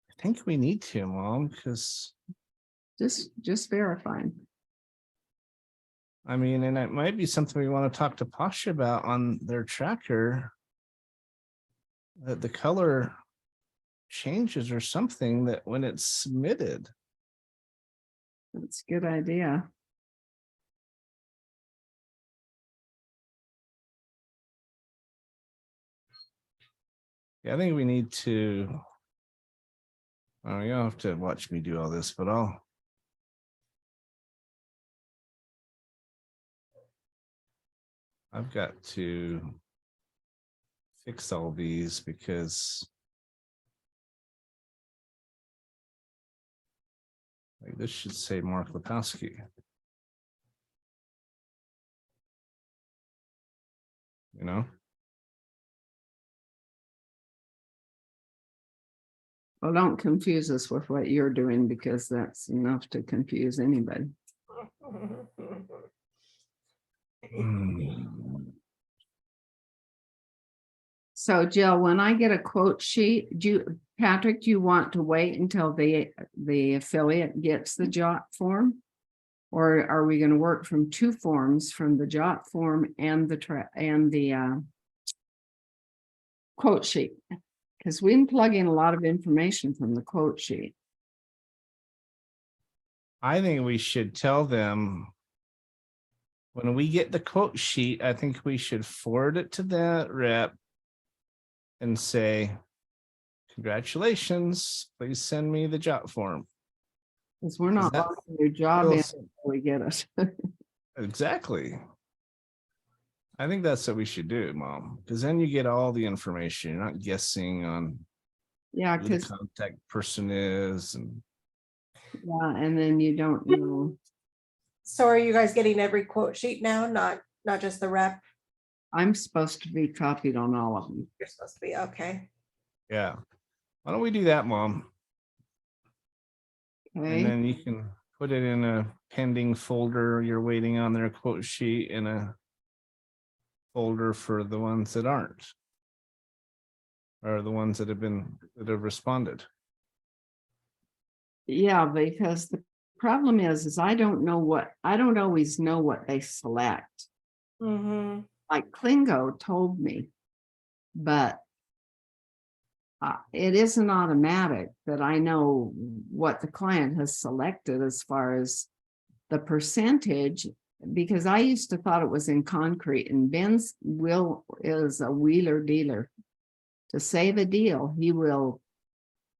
I think we need to, Mom, because just verifying. I mean, and it might be something we want to talk to Pasha about on their tracker. That the color changes or something that when it's submitted. That's a good idea. Yeah, I think we need to. Oh, you don't have to watch me do all this, but I've got to fix all these because like this should say Mark Lepowski. You know? Well, don't confuse us with what you're doing because that's enough to confuse anybody. So Jill, when I get a quote sheet, Patrick, do you want to wait until the affiliate gets the jot form? Or are we going to work from two forms, from the jot form and the quote sheet? Because we can plug in a lot of information from the quote sheet. I think we should tell them when we get the quote sheet, I think we should forward it to that rep and say, congratulations, please send me the jot form. Because we're not that logging your job in feels- until we get it. Exactly. I think that's what we should do, Mom, because then you get all the information. You're not guessing on Yeah, who the because contact person is. And and then you don't know. So are you guys getting every quote sheet now, not just the rep? I'm supposed to be copied on all of them. You're supposed to be, okay. yeah, why don't we do that, Mom? And Okay. then you can put it in a pending folder. You're waiting on their quote sheet in a folder for the ones that aren't, or the ones that have responded. Yeah, because the problem is I don't always know what they select. Mhm. Like Klingo told me, but it isn't automatic that I know what the client has selected as far as the percentage, because I used to thought it was in concrete, and Ben's is a wheeler dealer. To save a deal, he will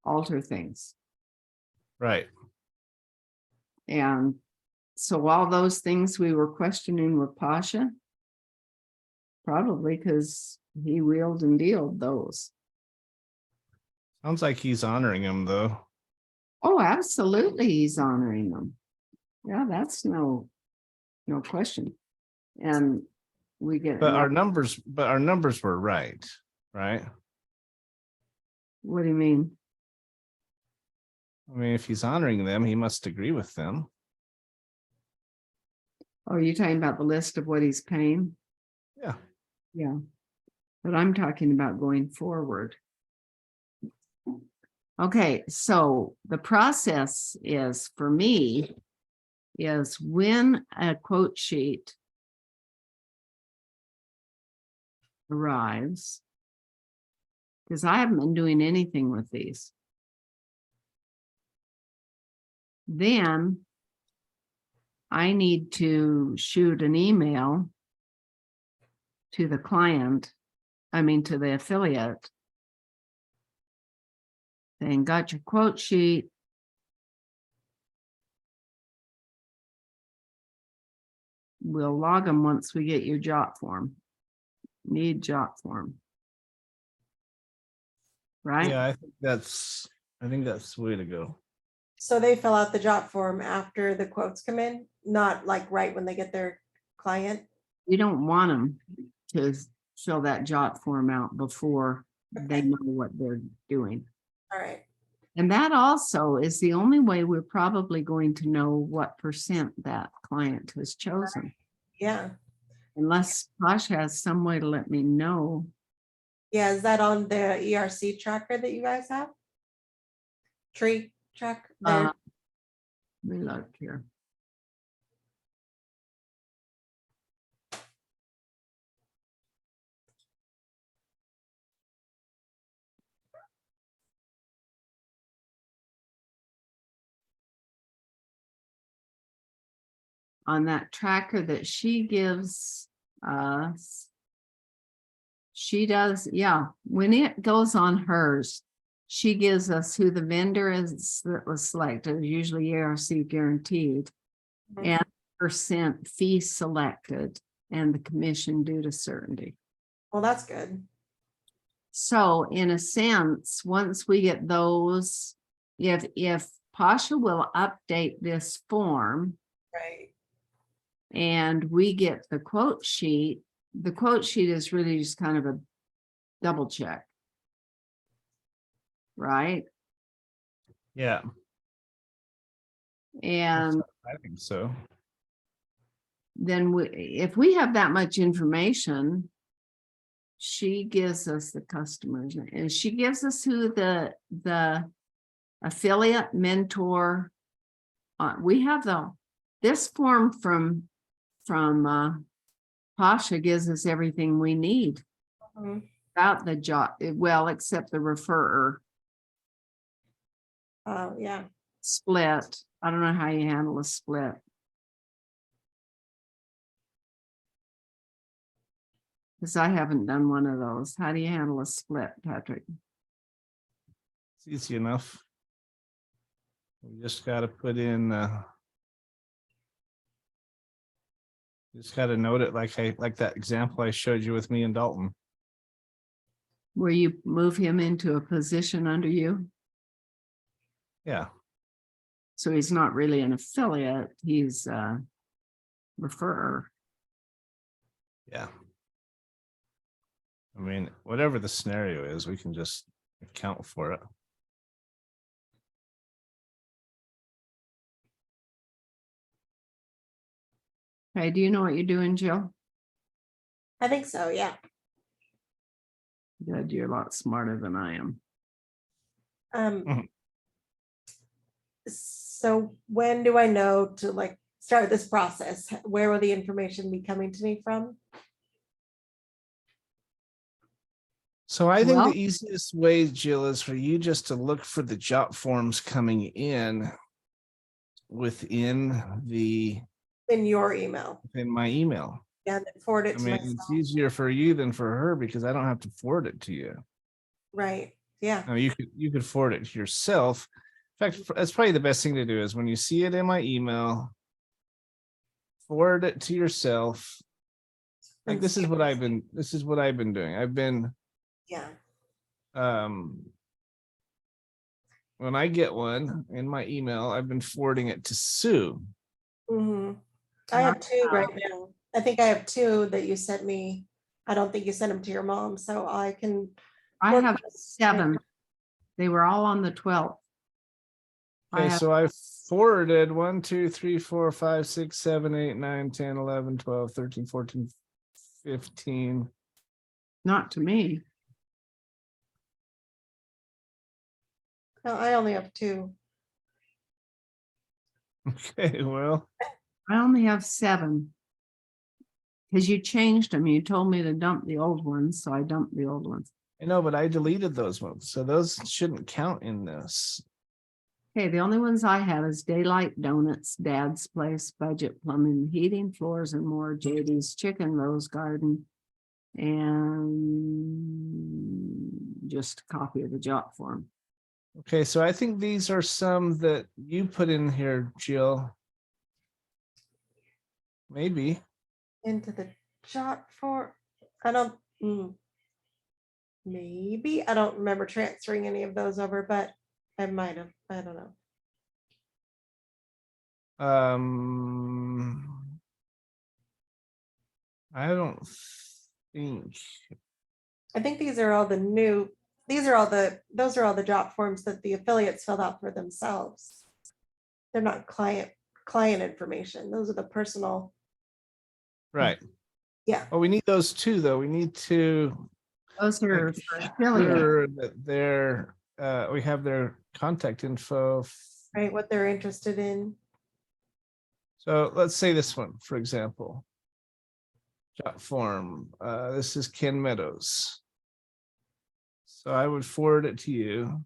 alter things. Right. And so all those things we were questioning with Pasha, probably because he wheeled and dealed those. Sounds like he's honoring them, though. Oh, absolutely, he's honoring them. Yeah, that's no question. And we get. But our numbers were right. What do you mean? I mean, if he's honoring them, he must agree with them. Oh, you're talking about the list of what he's paying? Yeah. Yeah. But I'm talking about going forward. Okay, so the process is, for me, is when a quote sheet arrives, because I haven't been doing anything with these, then I need to shoot an email to the client, to the affiliate, saying, got your quote sheet. We'll log them once we get your jot form. Need jot form. Right? Yeah, I think that's the way to go. So they fill out the jot form after the quotes come in, not like right when they get their client. You don't want them to fill that jot form out before they know what they're doing. All right. And that also is the only way we're probably going to know what percent that client has chosen. Yeah. Unless Posh has some way to let me know. Yeah. Is that on the ERC tracker that you guys have? Tree track there. Let me look here. On that tracker that she gives us, she does, yeah, when it goes on hers, she gives us who the vendor is that was selected, usually ERC guaranteed, Mhm. and percent fee selected, and the commission due to certainty. Well, that's good. So in a sense, once we get those, if Pasha will update this form Right. and we get the quote sheet is really just kind of a double check. Right? Yeah, And I think so. then if we have that much information, she gives us the customers and she gives us who the affiliate mentor. We have this form from Pasha gives us everything we need Mhm. about the job, well, except the referrer Oh, yeah. split. I don't know how you handle a split. Because I haven't done one of those. How do you handle a split, Patrick? It's easy enough. We just got to put in. Just got to note it like that example I showed you with me and Dalton. Where you move him into a position under you. Yeah. So he's not really an affiliate, he's a referrer. Yeah. I mean, whatever the scenario is, we can just account for it. Okay, do you know what you're doing, Jill? I think so. Yeah. Good, you're a lot smarter than I am. Um, so when do I know to like start this process? Where will the information be coming to me from? So I think Well- the easiest way, Jill, is for you just to look for the job forms coming in within In your email. my email. Yeah, and then forward I it to mean, myself. it's easier for you than for her because I don't have to forward it to you. Right. Yeah. I mean, you could forward it to yourself. In fact, that's probably the best thing to do is when you see it in my email, forward it to yourself. Like And this is see- what I've been doing. I've been Yeah. when I get one in my email, I've been forwarding it to Sue. Mhm. I have two right now. I think I have two that you sent me. I don't think you sent them to your mom, so I can. I work have with- 7. They were all on the 12th. Okay, I have- so I forwarded 1, 2, 3, 4, 5, 6, 7, 8, 9, 10, 11, 12, 13, 14, 15. Not to me. No, I only have two. Okay, well, I only have 7. Because you changed them. You told me to dump the old ones, so I dumped the old ones. I know, but I deleted those ones, so those shouldn't count in this. Okay, the only ones I have is Daylight Donuts, Dad's Place, Budget Plumbing, Heating, Floors and More, JD's Chicken, Rose Garden, and just a copy of the job form. Okay, so I think these are some that you put in here, Jill. Maybe. Into the jot for, I don't, maybe, I don't remember transferring any of those over, but I might have, I don't know. I don't think. I think these are all the new, those are all the job forms that the affiliates filled out for themselves. They're not client information. Those are the personal. Right. Yeah. Oh, we need those too, though. We need to Those are make for affiliate. sure that they're we have their contact info. Right, what they're interested in. So let's say this one, for example. Job form. This is Ken Meadows. So I would forward it to you.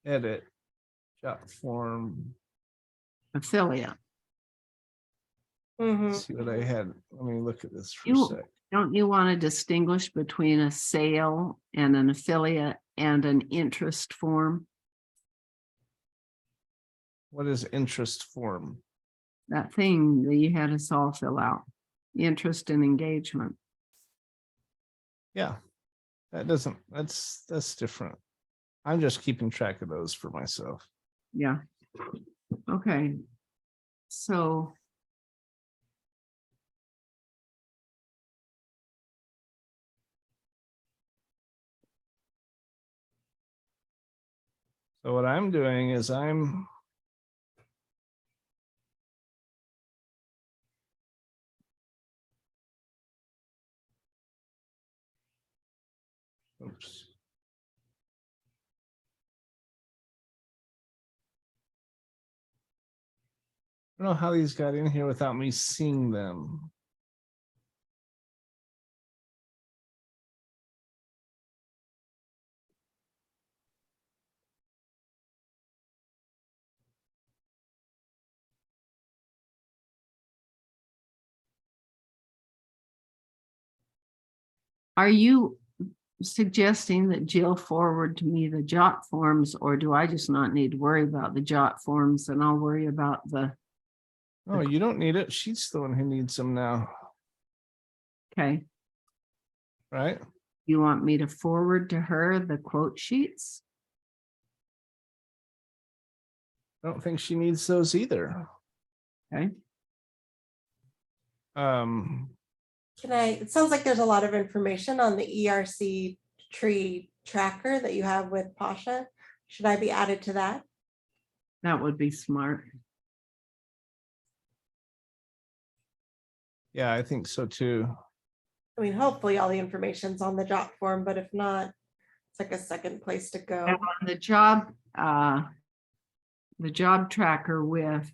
Edit. Job form. Affiliate. Mhm. Let's see what I had. Let me look at this for a You- sec. Don't you want to distinguish between a sale and an affiliate and an interest form? What is interest form? That thing that you had us all fill out, interest and engagement. Yeah, that doesn't, that's different. I'm just keeping track of those for myself. Yeah. Okay. So. So what I'm doing is I'm oops. I don't know how these got in here without me seeing them. Are you suggesting that Jill forward to me the jot forms, or do I just not need to worry about the jot forms and I'll worry about the, Oh, you don't need it. She's the one who needs them now, okay, right? you want me to forward to her the quote sheets? I don't think she needs those either. Okay, It sounds like there's a lot of information on the ERC tree tracker that you have with Pasha. Should I be added to that? that would be smart. Yeah, I think so too. I mean, hopefully all the information's on the job form, but if not, it's like a second place to go. And on the job tracker with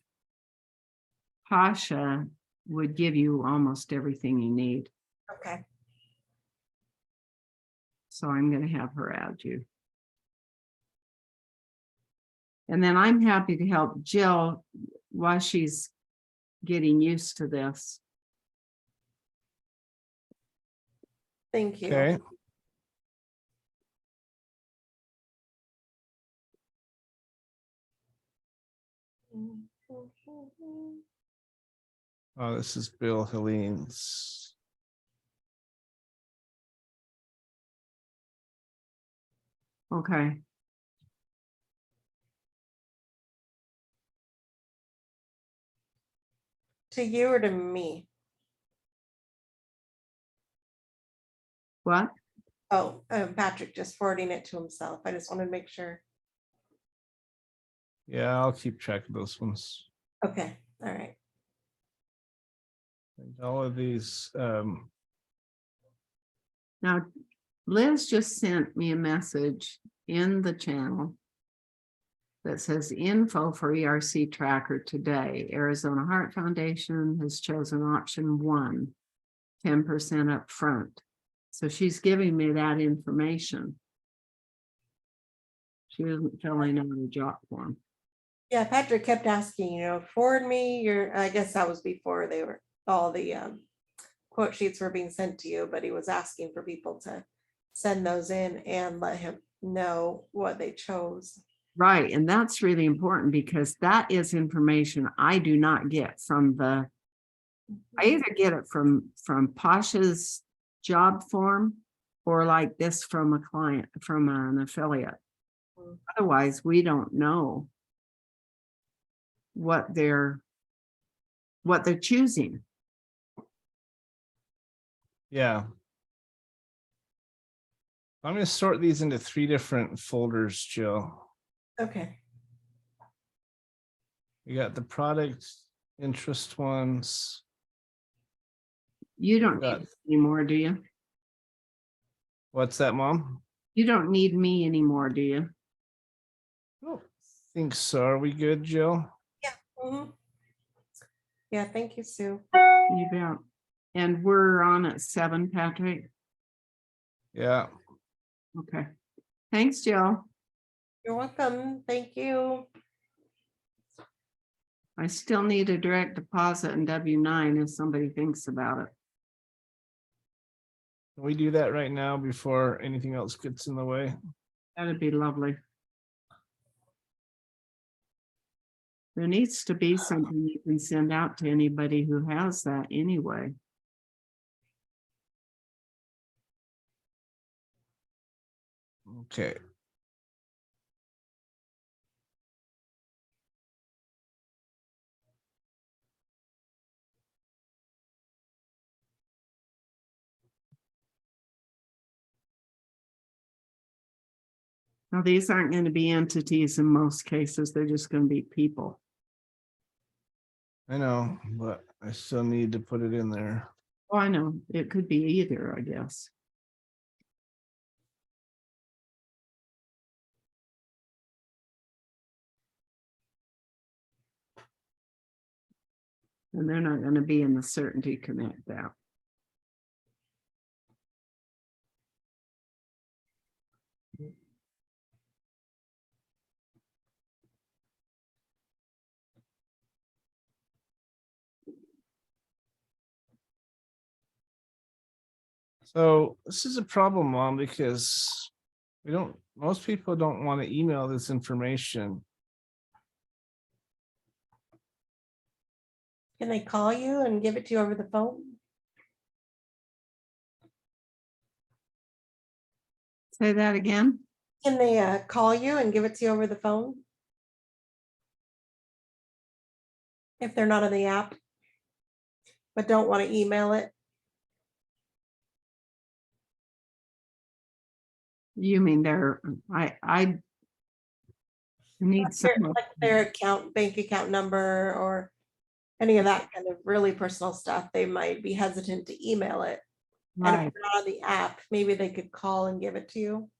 Pasha would give you almost everything you need. Okay. So I'm going to have her add you. And then I'm happy to help Jill while she's getting used to this. Thank you. Okay. Oh, this is Bill Helene's. Okay. To you or to me? What? Oh, Patrick just forwarding it to himself. I just wanted to make sure. Yeah, I'll keep track of those ones. Okay, all right. And all of these, Now, Liz just sent me a message in the channel that says info for ERC Tracker today. Arizona Heart Foundation has chosen option 1, 10% up front. So she's giving me that information. She isn't filling out a job form. Yeah, Patrick kept asking, forward me I guess that was before all the quote sheets were being sent to you, but he was asking for people to send those in and let him know what they chose. Right, and that's really important because that is information I do not get from I either get it from Pasha's job form or like this from a client, from an affiliate. Otherwise, we don't know what they're choosing. Yeah. I'm going to sort these into 3 different folders, Jill. Okay. We got the product interest ones. You don't Got- need me anymore, do you? What's that, Mom? You don't need me anymore, do you? I don't think so. Are we good, Jill? Mhm. Yeah, thank you, Sue. You bet. And we're on at 7, Patrick. Yeah. Okay. Thanks, Jill. You're welcome. Thank you. I still need a direct deposit in W-9 if somebody thinks about it. Can we do that right now before anything else gets in the way? That'd be lovely. There needs to be something you can send out to anybody who has that anyway. Okay. Now, these aren't going to be entities in most cases. They're just going to be people. I know, but I still need to put it in there. Oh, I know. It could be either, I guess. And they're not going to be in the Certainty Connect app. So this is a problem, Mom, because most people don't want to email this information. Can they call you and give it to you over the phone? Say that again. Can they call you and give it to you over the phone? If they're not on the app, but don't want to email it? You mean I need someone. Like their bank account number or any of that kind of really personal stuff, they might be hesitant to email it. And Right. if they're not on the app, maybe they could call and give it to you.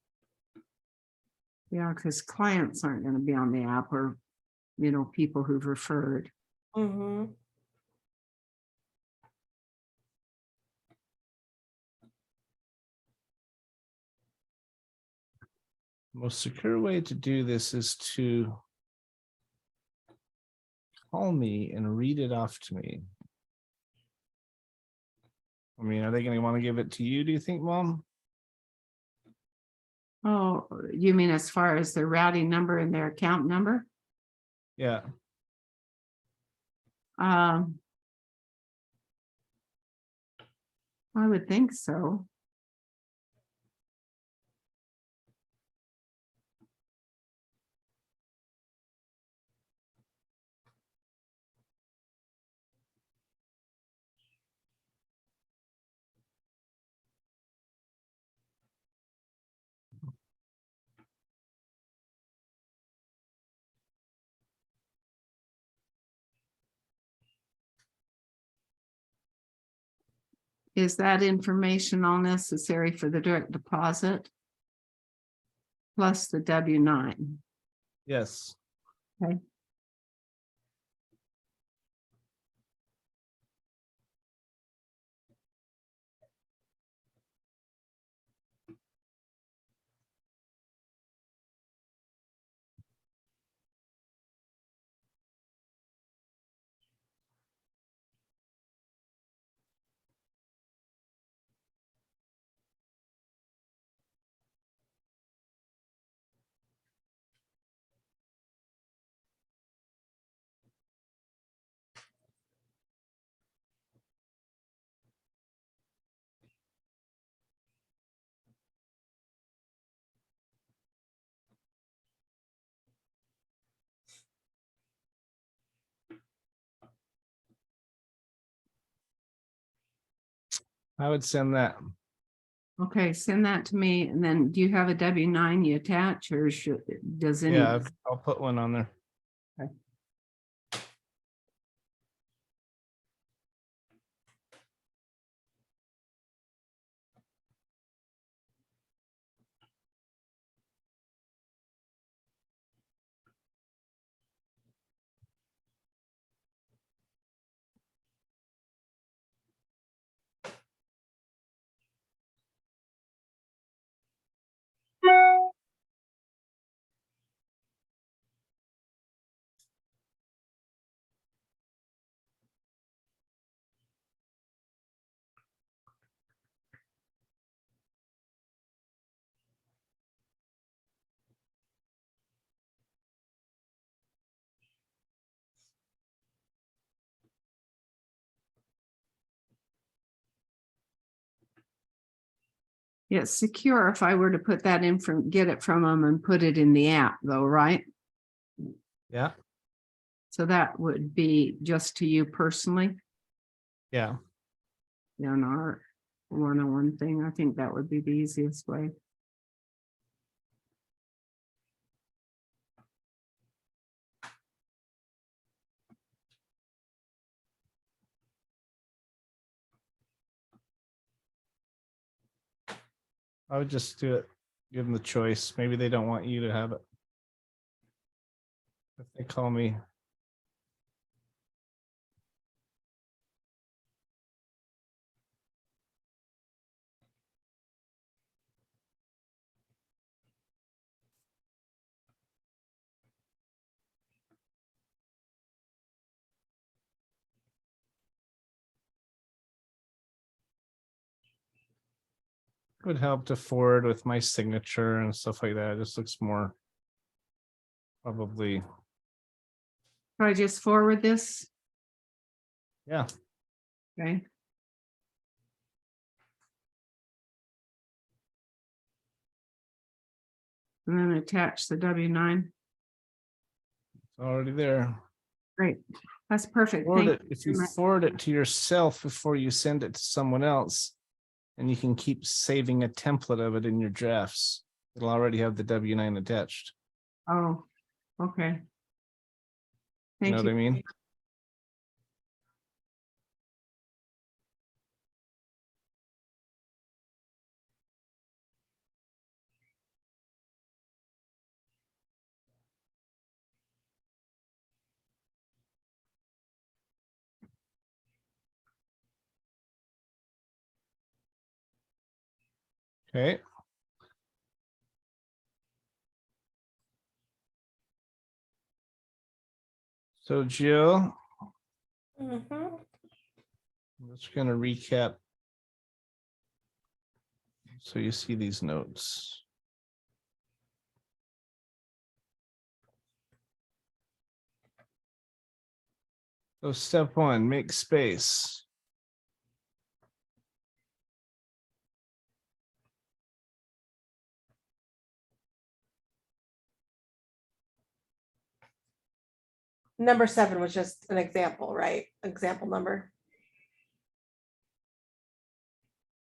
Yeah, because clients aren't going to be on the app, or, people who've referred. Mhm. Most secure way to do this is to call me and read it off to me. I mean, are they going to want to give it to you, do you think, Mom? Oh, you mean as far as their routing number and their account number? Yeah. I would think so. Is that information all necessary for the direct deposit? Plus the W-9. Yes. Okay. I would send that. Okay, send that to me, and then do you have a W-9 you attach, or does any? Yeah, I'll put one on there. It's secure if I were to put that in get it from them and put it in the app though, right? Yeah, So that would be just to you personally, yeah. on our one-on-one thing. I think that would be the easiest way. I would just do it. Give them the choice. Maybe they don't want you to have it. If they call me. Would help to forward with my signature and stuff like that. It just looks more. Probably, Can I just forward this? yeah. Okay. And then attach the W-9. It's already there. Great. That's perfect. Forward Thank it, you if very you much. forward it to yourself before you send it to someone else, and you can keep saving a template of it in your drafts. It'll already have the W-9 attached. Oh, okay. You know Thank what I you. mean? Okay. So Jill, Mhm. I'm just gonna recap. So you see these notes. So step one, make space. Number 7 was just an example, right? Example number.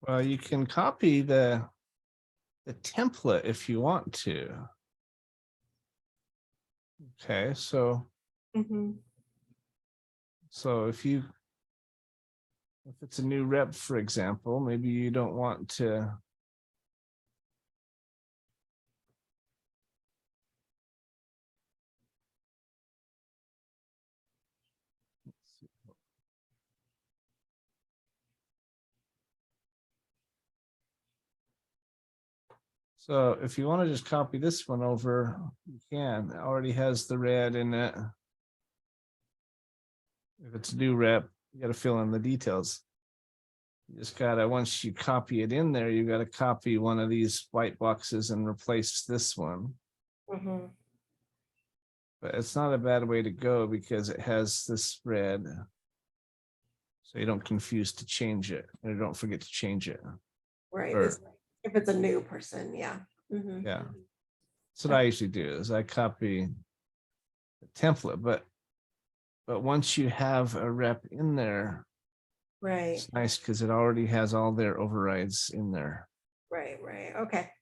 Well, you can copy the template if you want to. Okay, so Mhm. if it's a new rep, for example, maybe you don't want to. So if you want to just copy this one over, you can. It already has the red in it. If it's a new rep, you got to fill in the details. You just gotta, once you copy it in there, you gotta copy one of these white boxes and replace this one. Mhm. But it's not a bad way to go because it has this red. So you don't confuse to change it, or don't forget to change it. Right, Or- if it's a new person, yeah. Mhm. Yeah. That's what I usually do is I copy the template, but once you have a rep in there, Right, it's nice because it already has all their overrides in there. right, okay.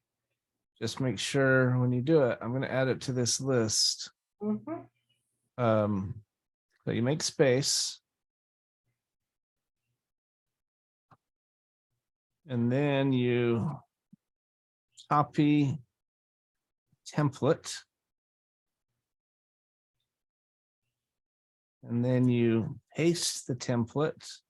Just make sure when you do it, I'm going to add it to this list. Mhm. So you make space. And then you copy template. And then you paste the template.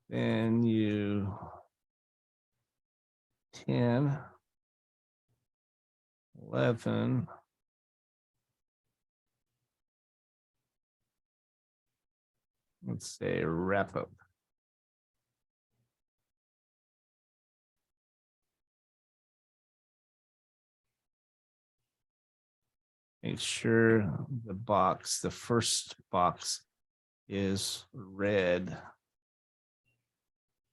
Then you 10, 11, let's say wrap up. Make sure the box, the first box is red,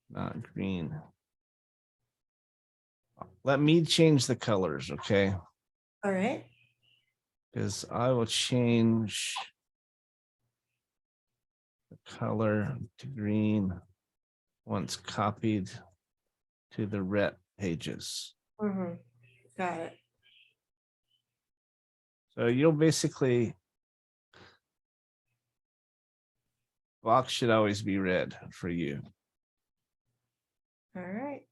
not green. Let me change the colors, okay? All right, Because I will change the color to green once copied to the rep pages. mhm. Got it. So you'll basically, box should always be red for you. All right,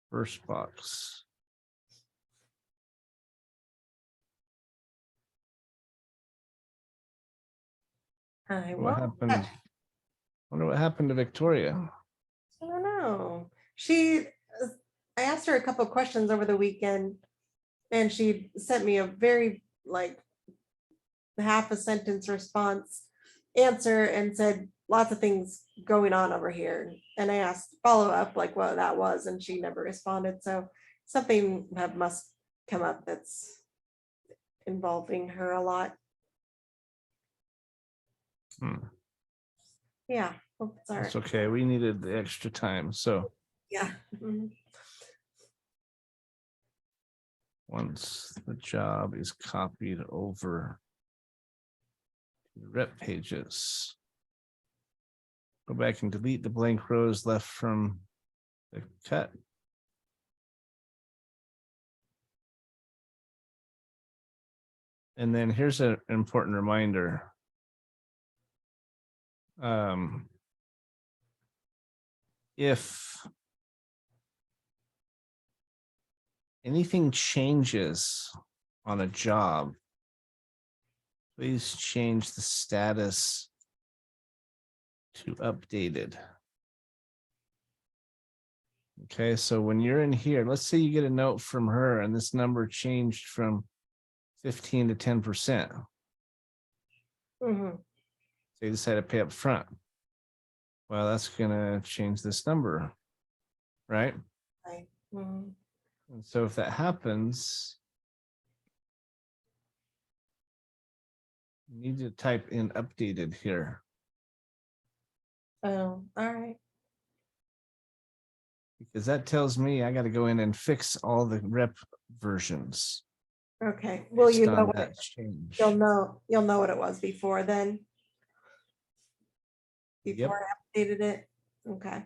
First box. I What will. happened? Wonder what happened to Victoria. I don't know. I asked her a couple of questions over the weekend and she sent me a very like half a sentence response answer and said lots of things going on over here. And I asked follow up like what that was and she never responded. So something must come up that's involving her a lot. Hmm. Yeah, hope it's all It's right. okay. We needed the extra time. So Yeah. Mhm. once the job is copied over to the rep pages, go back and delete the blank rows left from the cut. And then here's an important reminder. If anything changes on a job, please change the status to updated. Okay, so when you're in here, let's say you get a note from her and this number changed from 15 to 10%. Mhm. They decide to pay up front. Well, that's gonna change this number, right? Right. Mhm. And so if that happens, you need to type in updated here Oh, all right. because that tells me I got to go in and fix all the rep versions Okay. Will you based know on what that change. you'll know what it was before then? Yep. Before I updated it? Okay.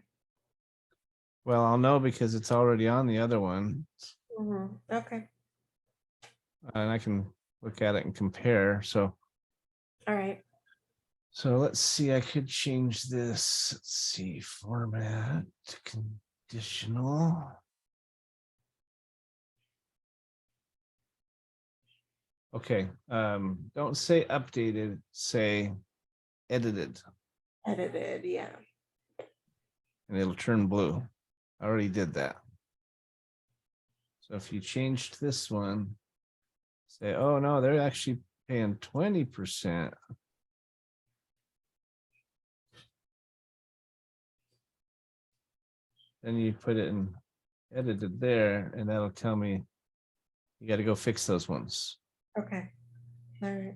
Well, I'll know because it's already on the other one, Mhm. Okay. and I can look at it and compare. So All right. So let's see, I could change this. Let's see, format, conditional. Okay, don't say updated, say edited, Edited, yeah. and it'll turn blue. I already did that. So if you changed this one, say, oh no, they're actually paying 20%. Then you put it in edited there, and that'll tell me you got to go fix those ones. Okay. All right.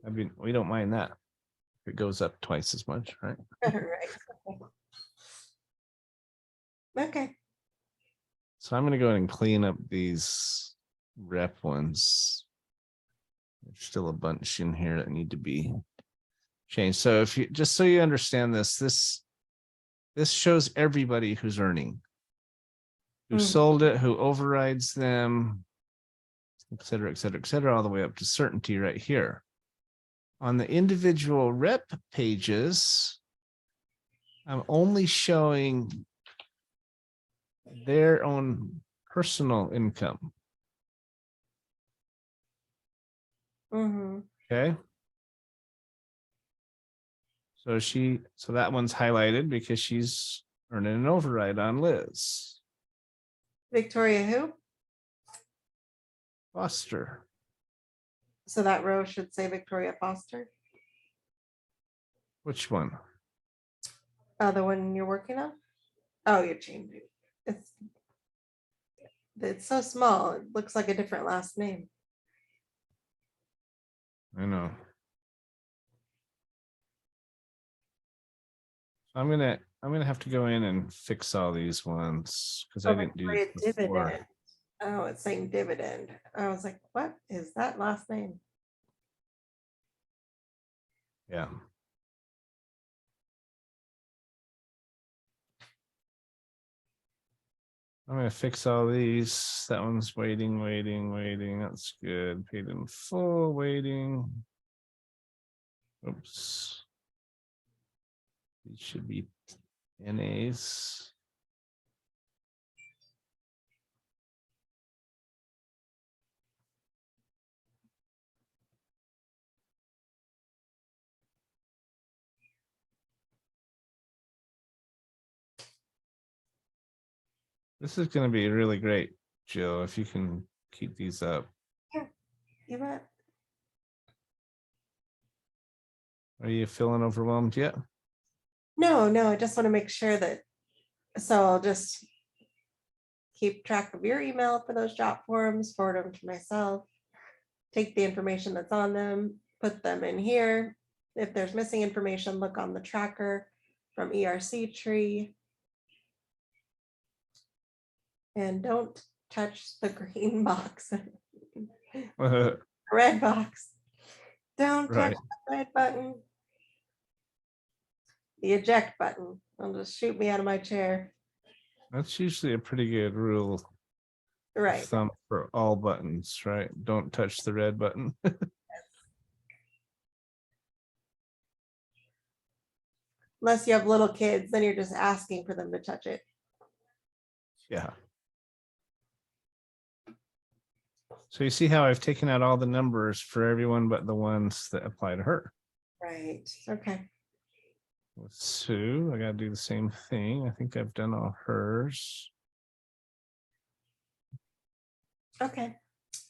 I mean, we don't mind that. If it goes up twice as much, right? All right. Okay. So I'm going to go ahead and clean up these rep ones. There's still a bunch in here that need to be changed. So if you, just so you understand this shows everybody who's earning, who sold it, who overrides them, et cetera, et cetera, et cetera, all the way up to certainty right here. On the individual rep pages, I'm only showing their own personal income. Mm-hmm. Okay. So that one's highlighted because she's earning an override on Liz Victoria who? Foster. So that row should say Victoria Foster. Which one? The one you're working on? Oh, you're changing. It's so small. It looks like a different last name. I know. I'm gonna have to go in and fix all these ones because I didn't do Victoria this before. dividend. Oh, it's saying dividend. I was like, what is that last name? Yeah. I'm gonna fix all these. That one's waiting. That's good. Paid in full, waiting. Oops. These should be NAs. This is gonna be really great, Jill, if you can keep these up. You bet. Are you feeling overwhelmed yet? No, I just want to make sure that, so I'll just keep track of your email for those job forms, forward them to myself, take the information that's on them, put them in here. If there's missing information, look on the tracker from ERC tree. And don't touch the green box. Red box. Don't touch Right. the red button. The eject button. It'll just shoot me out of my chair. That's usually a pretty good rule of Right. thumb for all buttons, right? Don't touch the red button. Unless you have little kids, then you're just asking for them to touch it. Yeah. So you see how I've taken out all the numbers for everyone but the ones that apply to her. Right. Okay. With Sue, I gotta do the same thing. I think I've done all hers. Okay.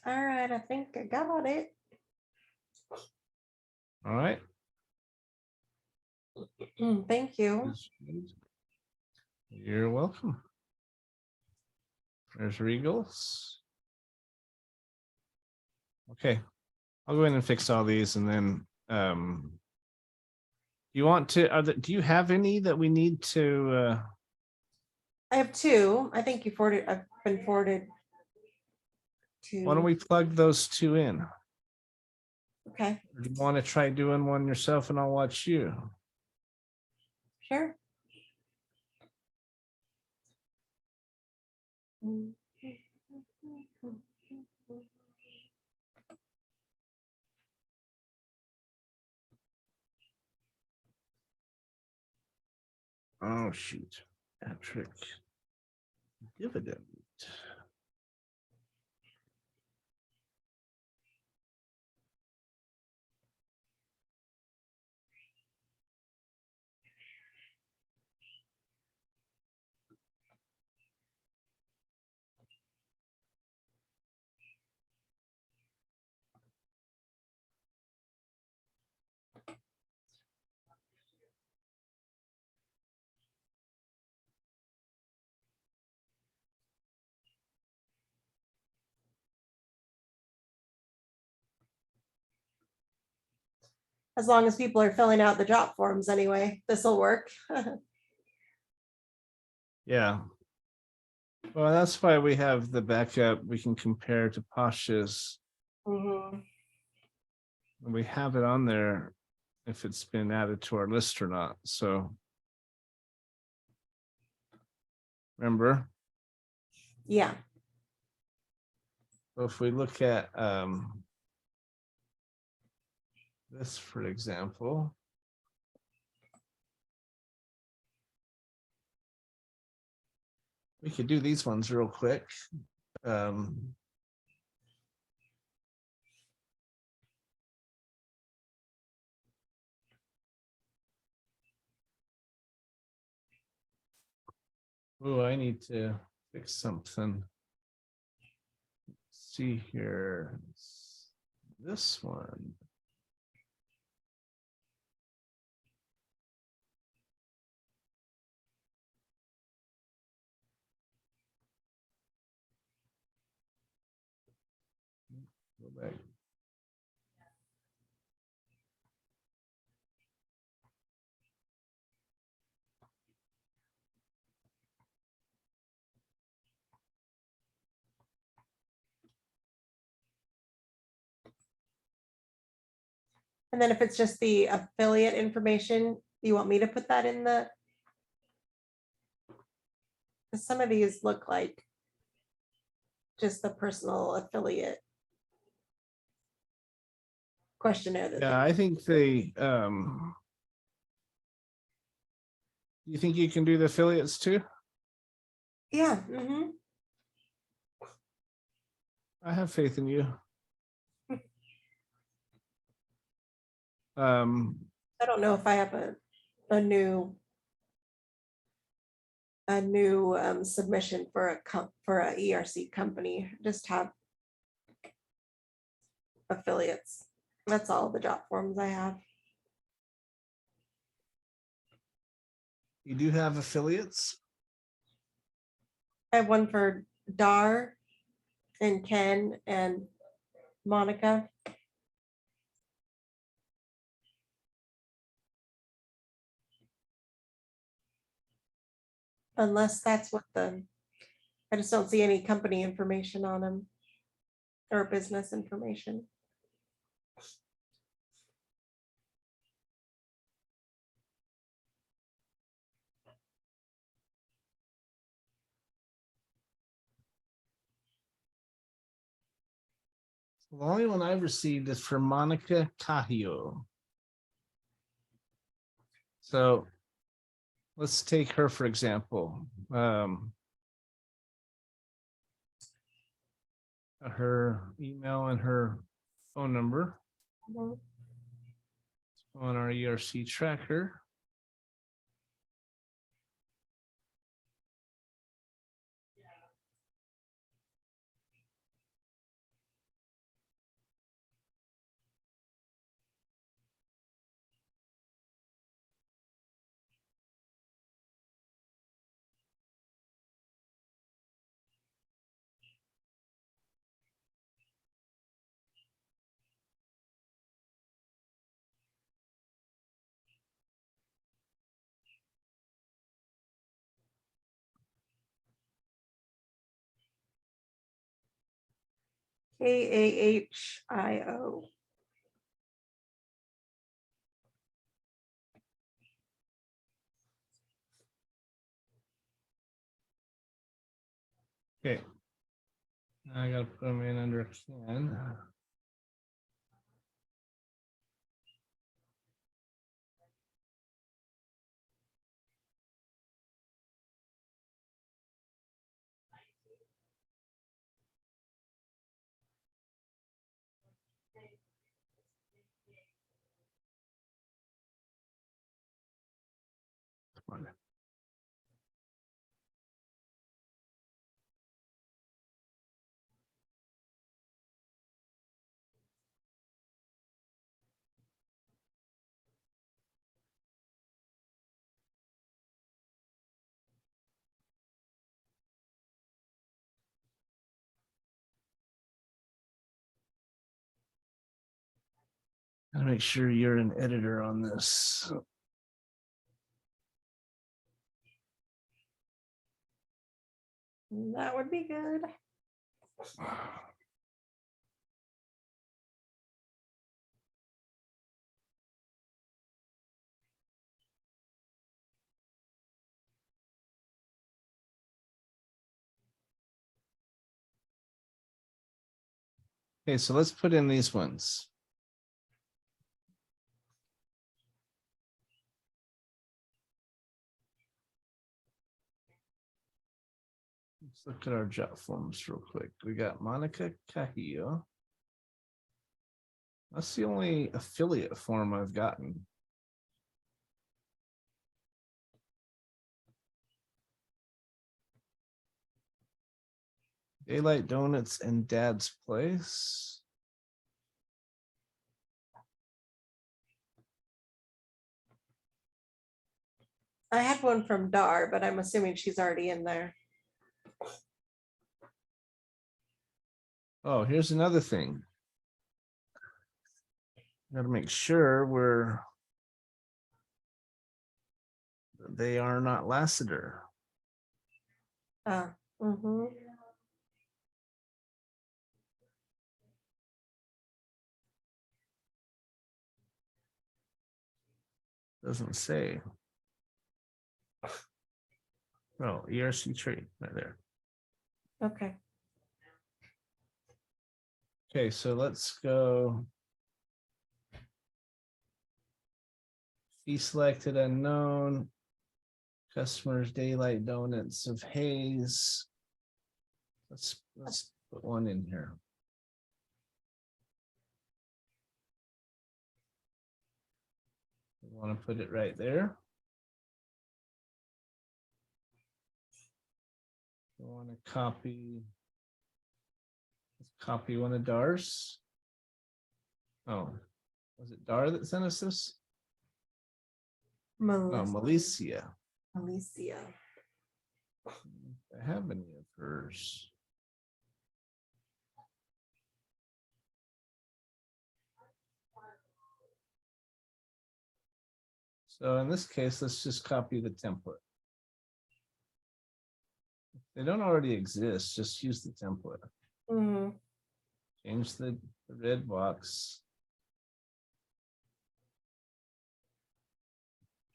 All right. I think I got it. All right. Thank you. You're welcome. There's Regals. Okay, I'll go in and fix all these and then you want to do you have any that we need to I have two. I think you forwarded. I've been forwarded to. why don't we plug those two in? Okay. Or do you want to try doing one yourself and I'll watch you? Sure. Oh, shoot. Patrick. Dividend. As long as people are filling out the drop forms anyway, this will work. Yeah. Well, that's why we have the backup. We can compare to Pasha's. Mhm. And we have it on there if it's been added to our list or not. So remember, Yeah, so if we look at this, for example. We could do these ones real quick. Um, oh, I need to fix something. Let's see here. This one. Go back. and then if it's just the affiliate information, you want me to put that in the? 'Cause some of these look like just the personal affiliate questionnaire. That Yeah, I think they you think you can do the affiliates too? Yeah. Mhm. I have faith in you. I don't know if I have a new submission for a ERC company. Just have affiliates. That's all the drop forms I have. You do have affiliates? I have one for Dar and Ken and Monica. Unless that's what I just don't see any company information on them or business information. The only one I've received is for Monica Cahio. So let's take her, for example. Her email and her phone number Mhm. on our ERC tracker. KAHIO. Okay. I gotta put them in under Ken. make sure you're an editor on this. That would be good. Okay, so let's put in these ones. Let's look at our job forms real quick. We got Monica Cahillo. That's the only affiliate form I've gotten. Daylight Donuts and Dad's Place. I had one from Dar, but I'm assuming she's already in there. Oh, here's another thing. Got to make sure they are not Lassiter. Mhm. Doesn't say. Oh, ERC trade right there. Okay. Okay, so let's go. Fee selected unknown. Customers Daylight Donuts of Hayes. Let's put one in here. We want to put it right there. We want to copy. Let's copy one of Dar's. Oh, was it Dar that sent us this? No, Malicia. Alicia. I have any of hers. So in this case, let's just copy the template. If they don't already exist, just use the template. Mhm. Change the red box.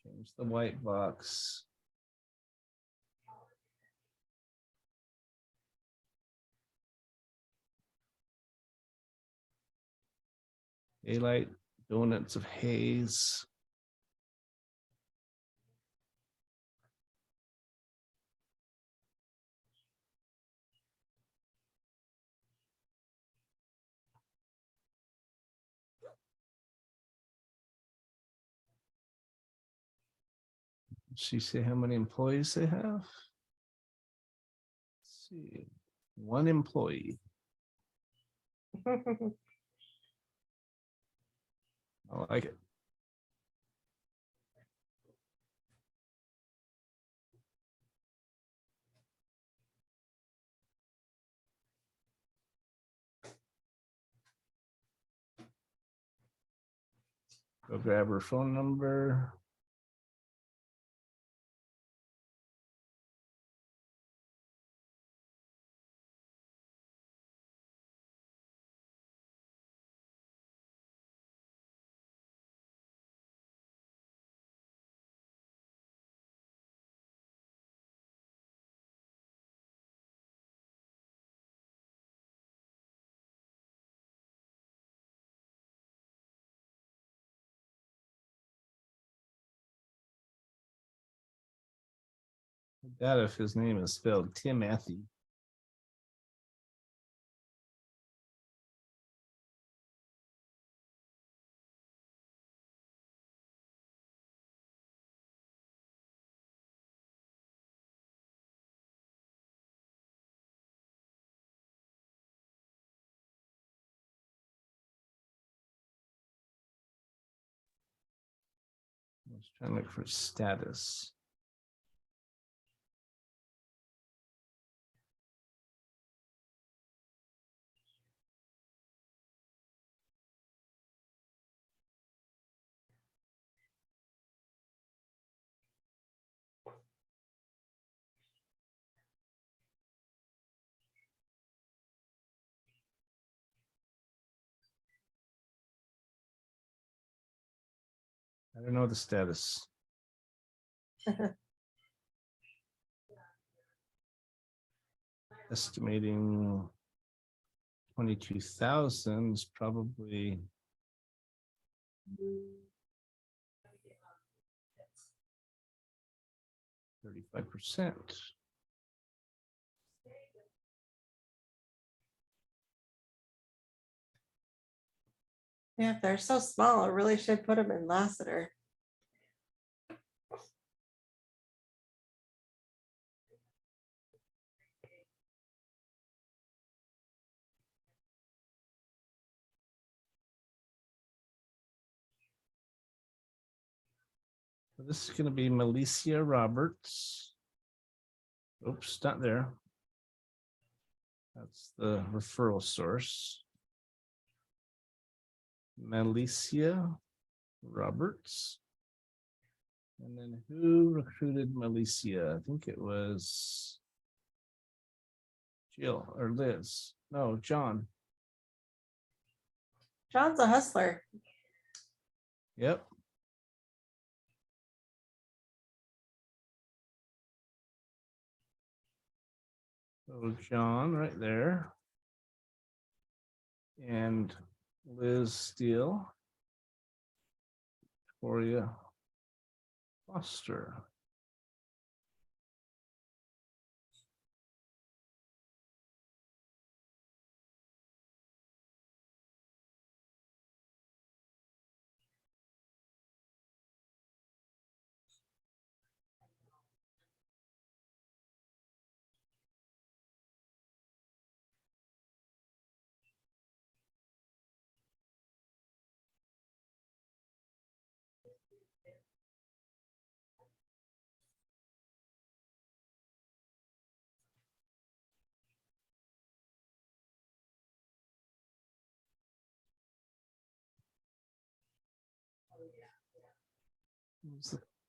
Change the white box. Daylight Donuts of Hayes. She say how many employees they have? Let's see, one employee. I like it. Go grab her phone number. That if his name is spelled Timothy. I was trying to look for status. I don't know the status. Estimating 22,000 is probably 35%. Yeah, if they're so small, I really should put them in Lassiter. So this is going to be Malicia Roberts. Oops, not there. That's the referral source. Malicia Roberts. And then who recruited Malicia? I think it was Jill or Liz. No, John. John's a hustler. Yep. So John right there. And Liz Steele. Victoria Foster.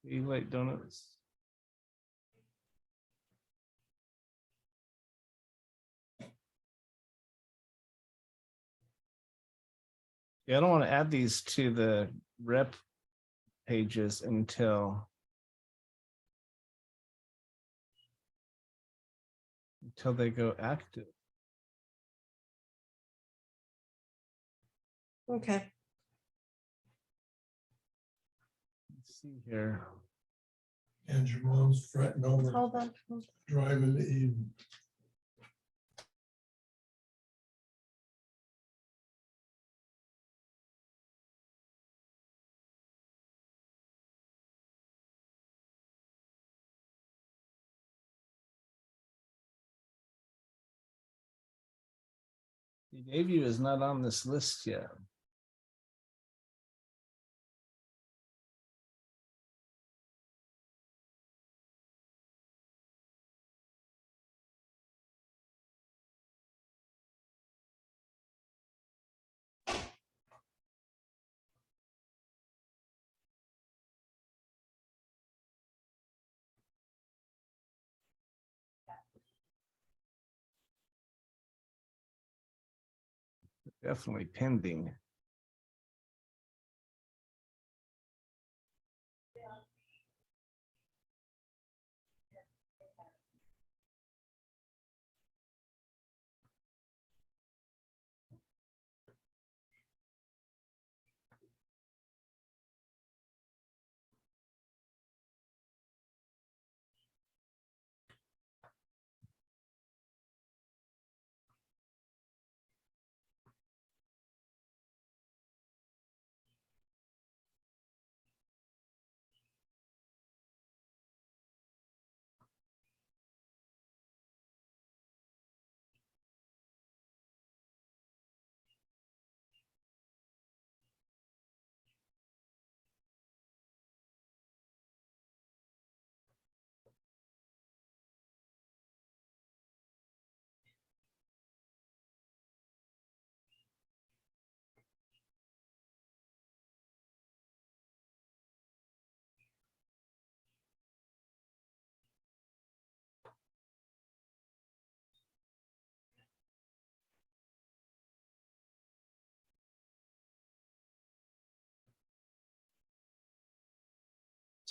Light donuts. Yeah, I don't want to add these to the rep pages until they go active. Okay. Let's see here. And your mom's fretting over Hold on. driving to Eden. Davey is not on this list yet. Definitely pending.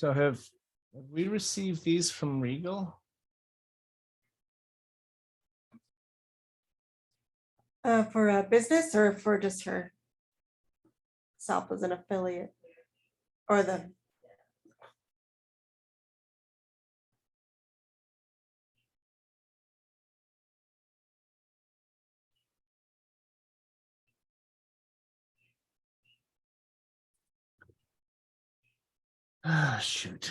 So have we received these from Regal? For a business or for just her self as an affiliate? Or the, Ah, shoot.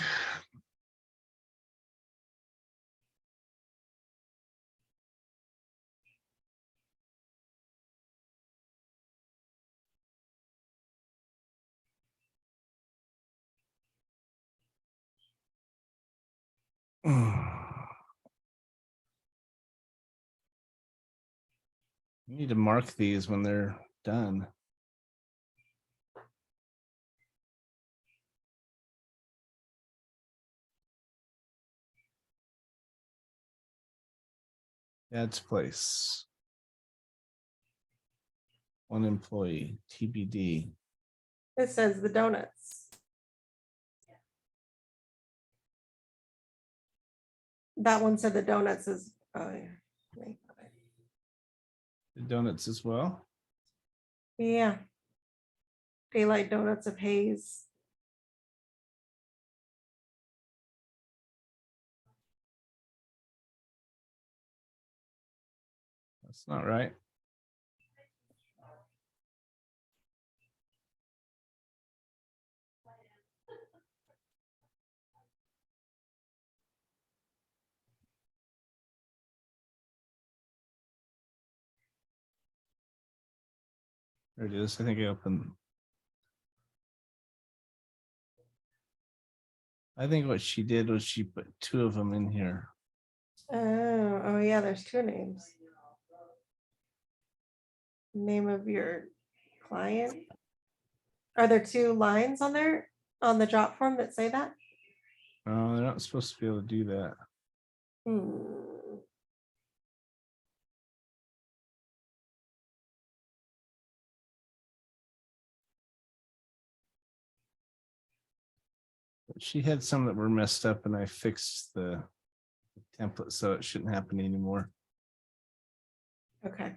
You need to mark these when they're done. Dad's place. One employee, TBD. it says the donuts. That one said the donuts is, oh yeah. The donuts as well. Yeah. Daylight Donuts of Hayes. That's not right. There it is. I think I opened. I think what she did was she put two of them in here. Oh yeah, there's two names. Name of your client. Are there two lines on there on the drop form that say that? Oh, they're not supposed to be able to do that. Hmm. She had some that were messed up and I fixed the template so it shouldn't happen anymore. Okay.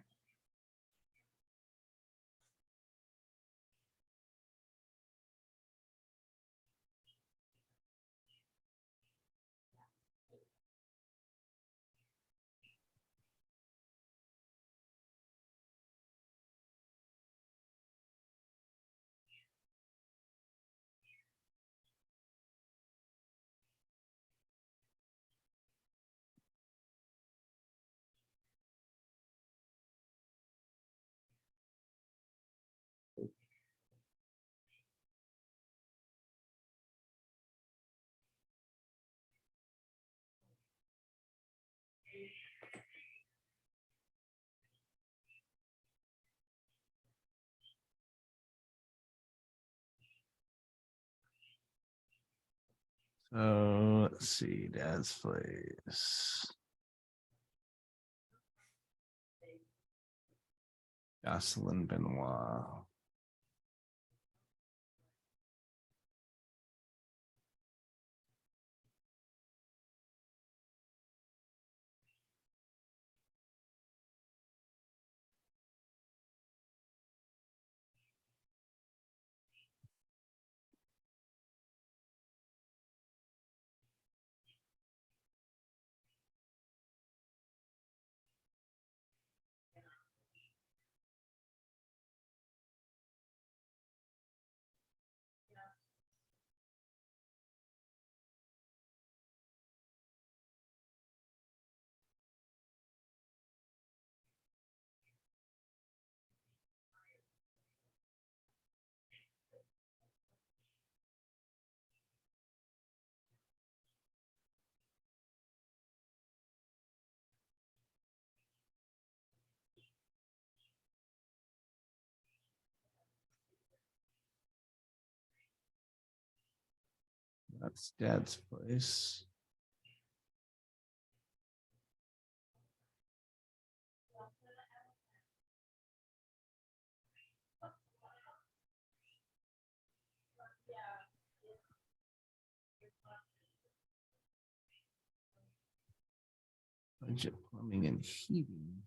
So let's see, Dad's place. Jocelyn Benoit. That's Dad's place. Budget plumbing and heating.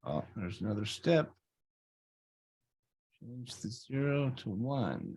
Oh, there's another step. Change the 0 to 1.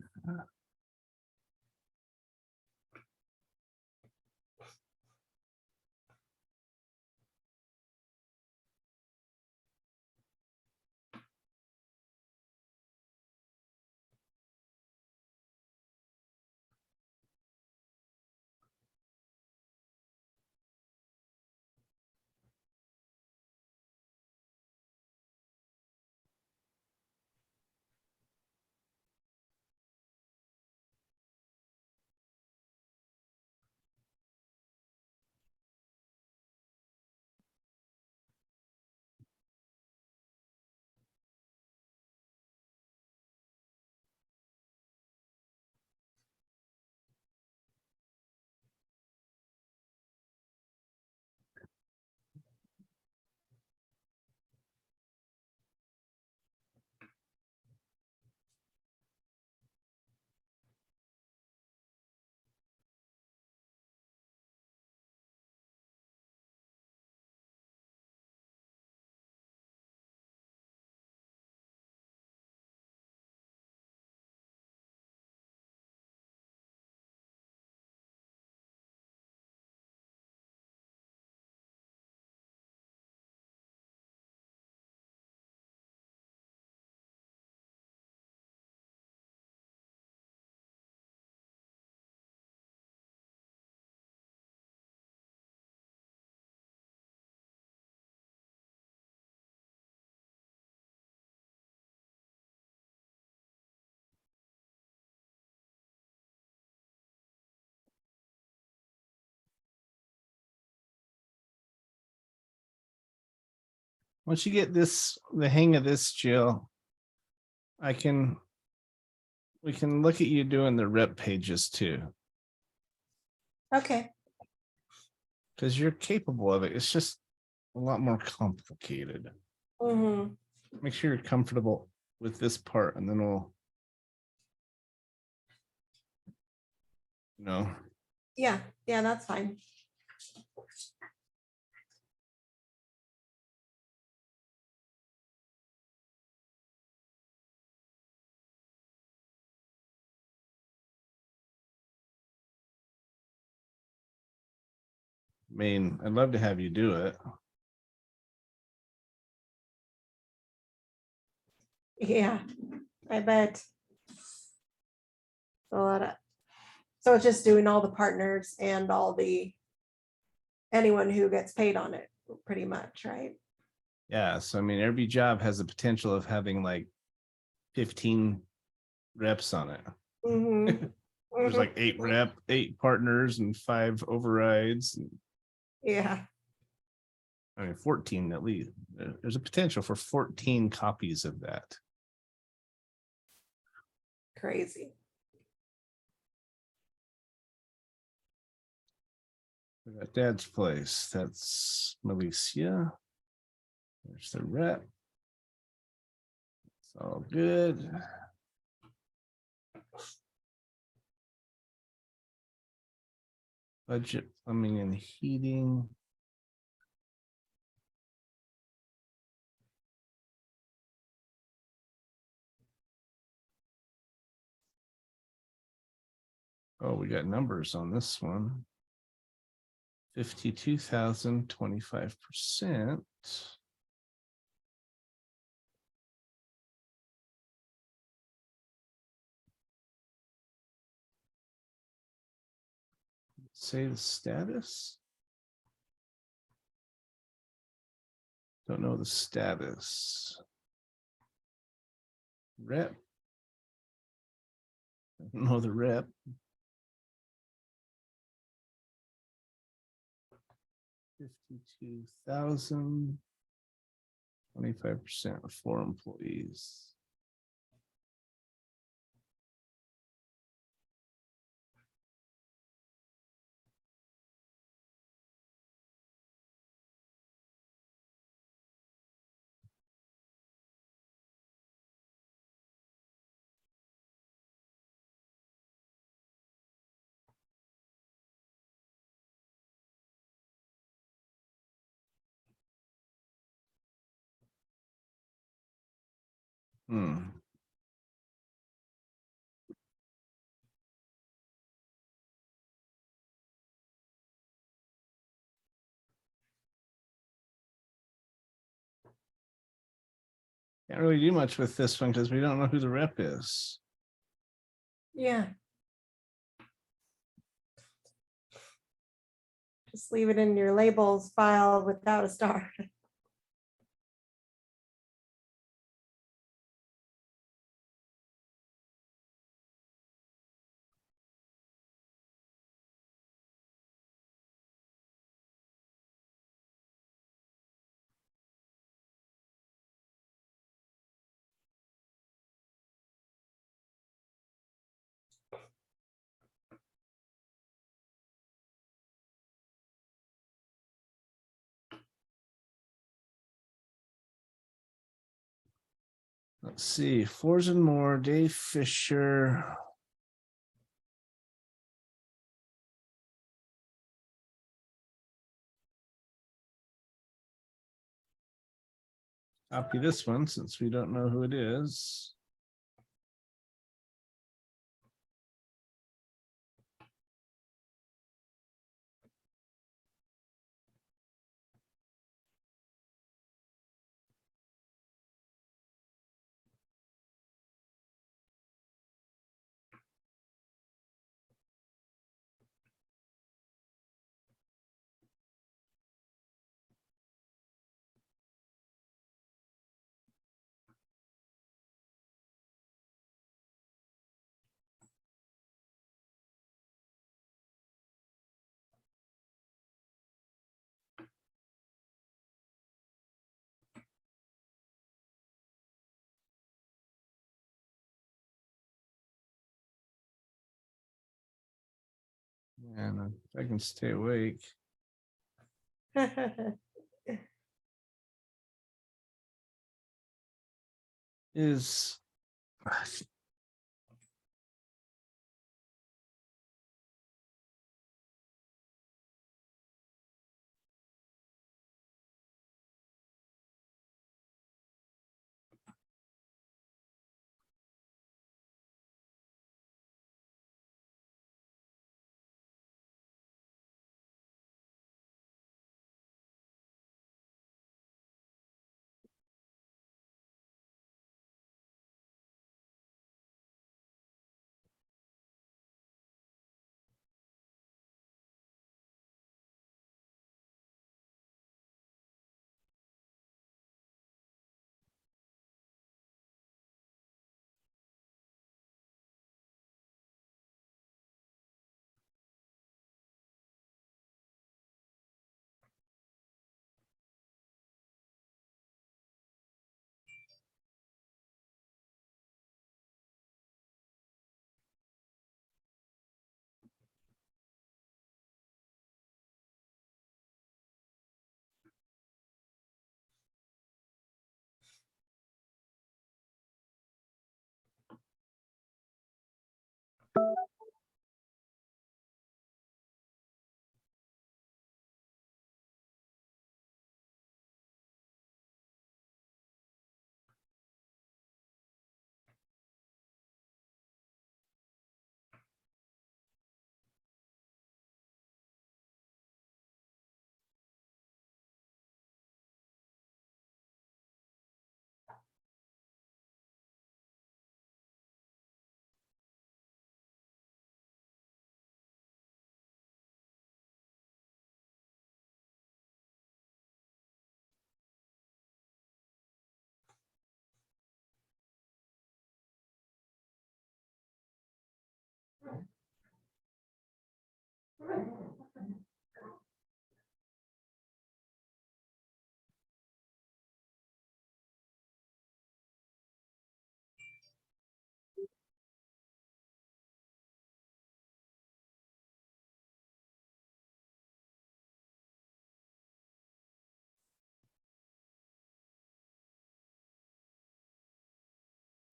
Once you get the hang of this, Jill, we can look at you doing the rep pages too, Okay, because you're capable of it. It's just a lot more complicated. hmm, Make sure you're comfortable with this part, and then we'll, yeah, that's fine. I mean, I'd love to have you do it. Yeah, I bet. A lot of, so it's just doing all the partners and all the, anyone who gets paid on it, pretty much, right? Yeah, so I mean, every job has the potential of having like 15 reps on it. Mhm. There's Mhm. like 8 partners and 5 overrides. Yeah, I mean, 14 at least. There's a potential for 14 copies of that. crazy. We got Dad's place. That's Milicia. There's the rep. It's all good. Budget, plumbing and heating. Oh, we got numbers on this one. 52,000, 25%. Say the status. Don't know the status. Rep. I don't know the rep. 52,000. 25% of 4 employees. Hmm. Can't really do much with this one because we don't know who the rep is. Yeah. Just leave it in your labels file without a star. Let's see. Fours and more. Dave Fisher. Copy this one since we don't know who it is. And I can stay awake. Is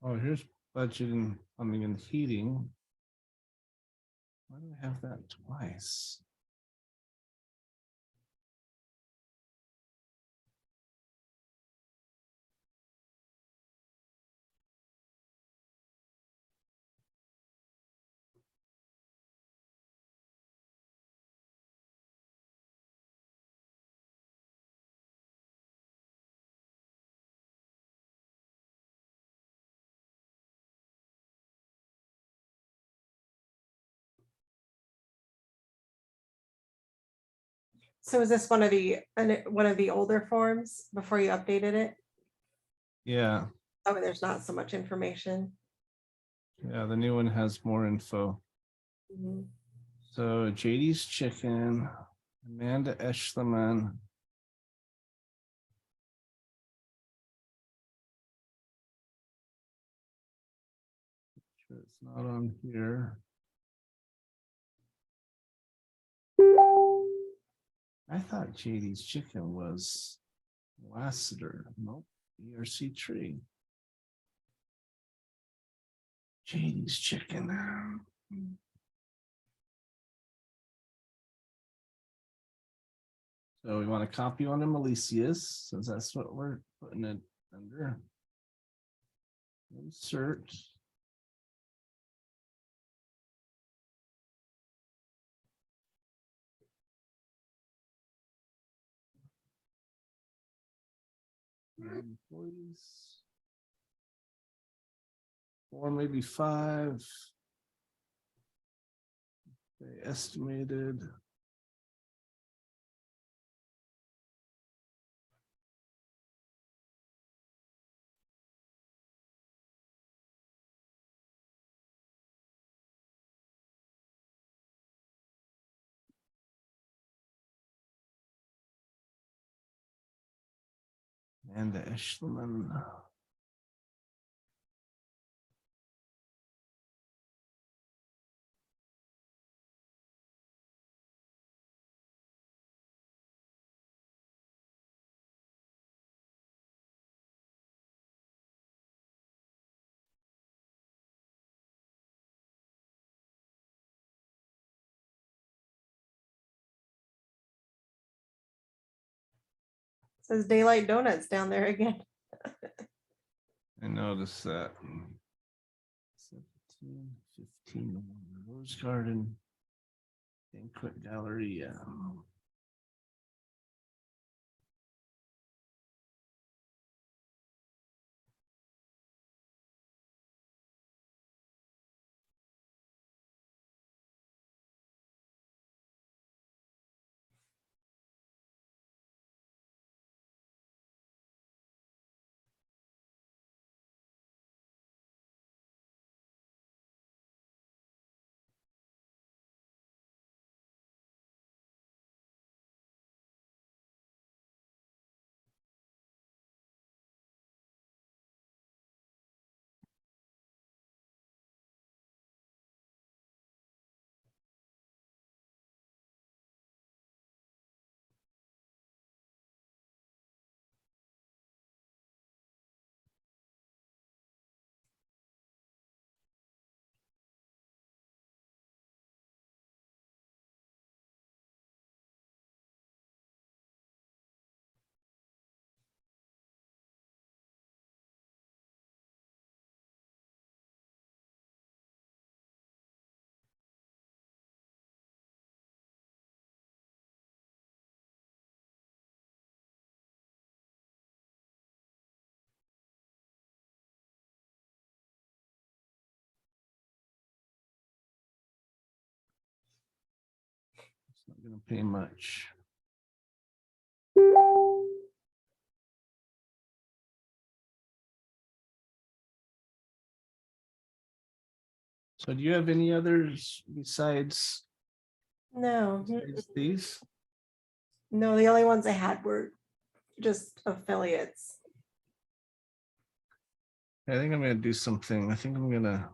Oh, here's budgeting, plumbing and heating. Why do I have that twice? So is this one of the older forms before you updated it? Yeah, Oh, there's not so much information. yeah, the new one has more info. Mhm. So JD's Chicken, Amanda Eschleman. Sure, it's not on here. I thought JD's Chicken was Lassiter. Nope, ERC Tree. JD's Chicken. So we want to copy one of Melicia's, since that's what we're putting it under. Insert. Employees. 4, maybe 5. They estimated. And Eschleman. Says Daylight Donuts down there again. I noticed that. 17, 15, Rose Garden. Banquet Galleria. It's not going to pay much. So do you have any others besides No, these? no, the only ones I had were just affiliates. I think I'm going to do something. I think I'm going to.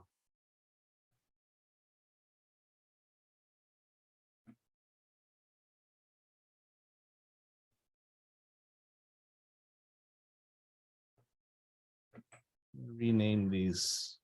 rename these.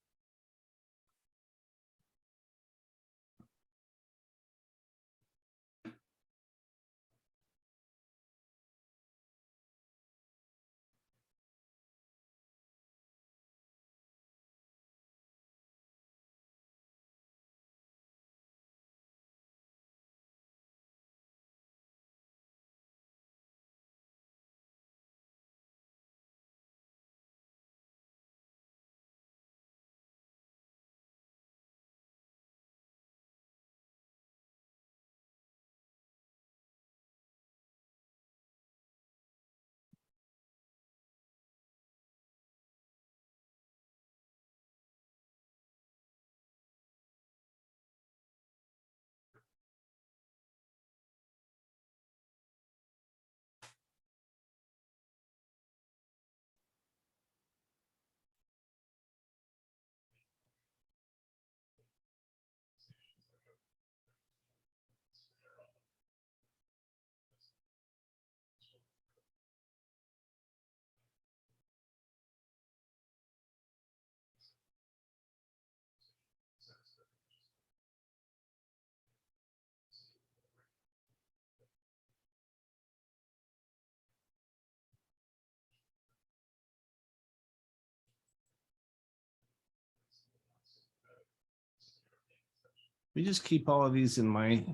We just keep all of these in my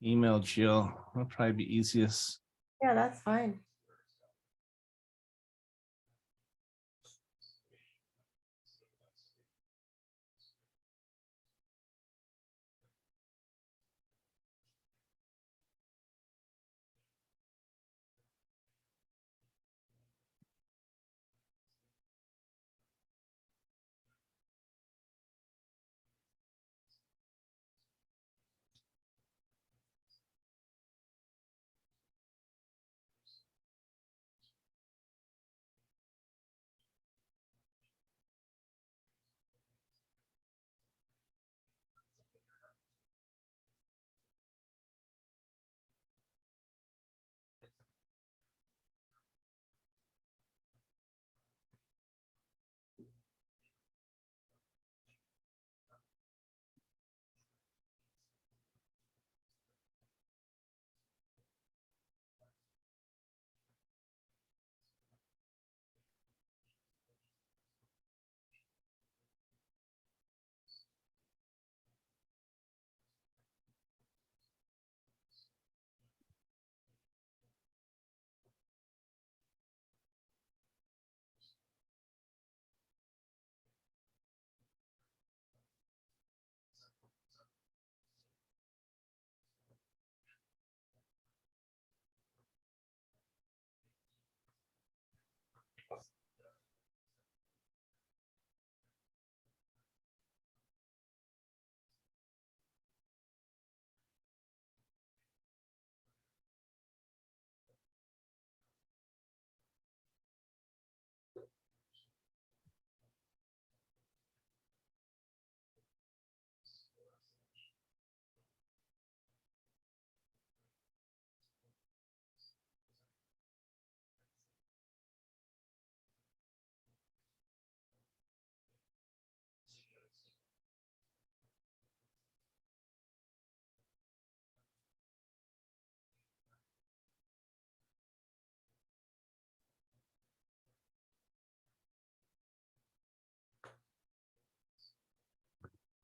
email, Jill. That'll probably be easiest. Yeah, that's fine.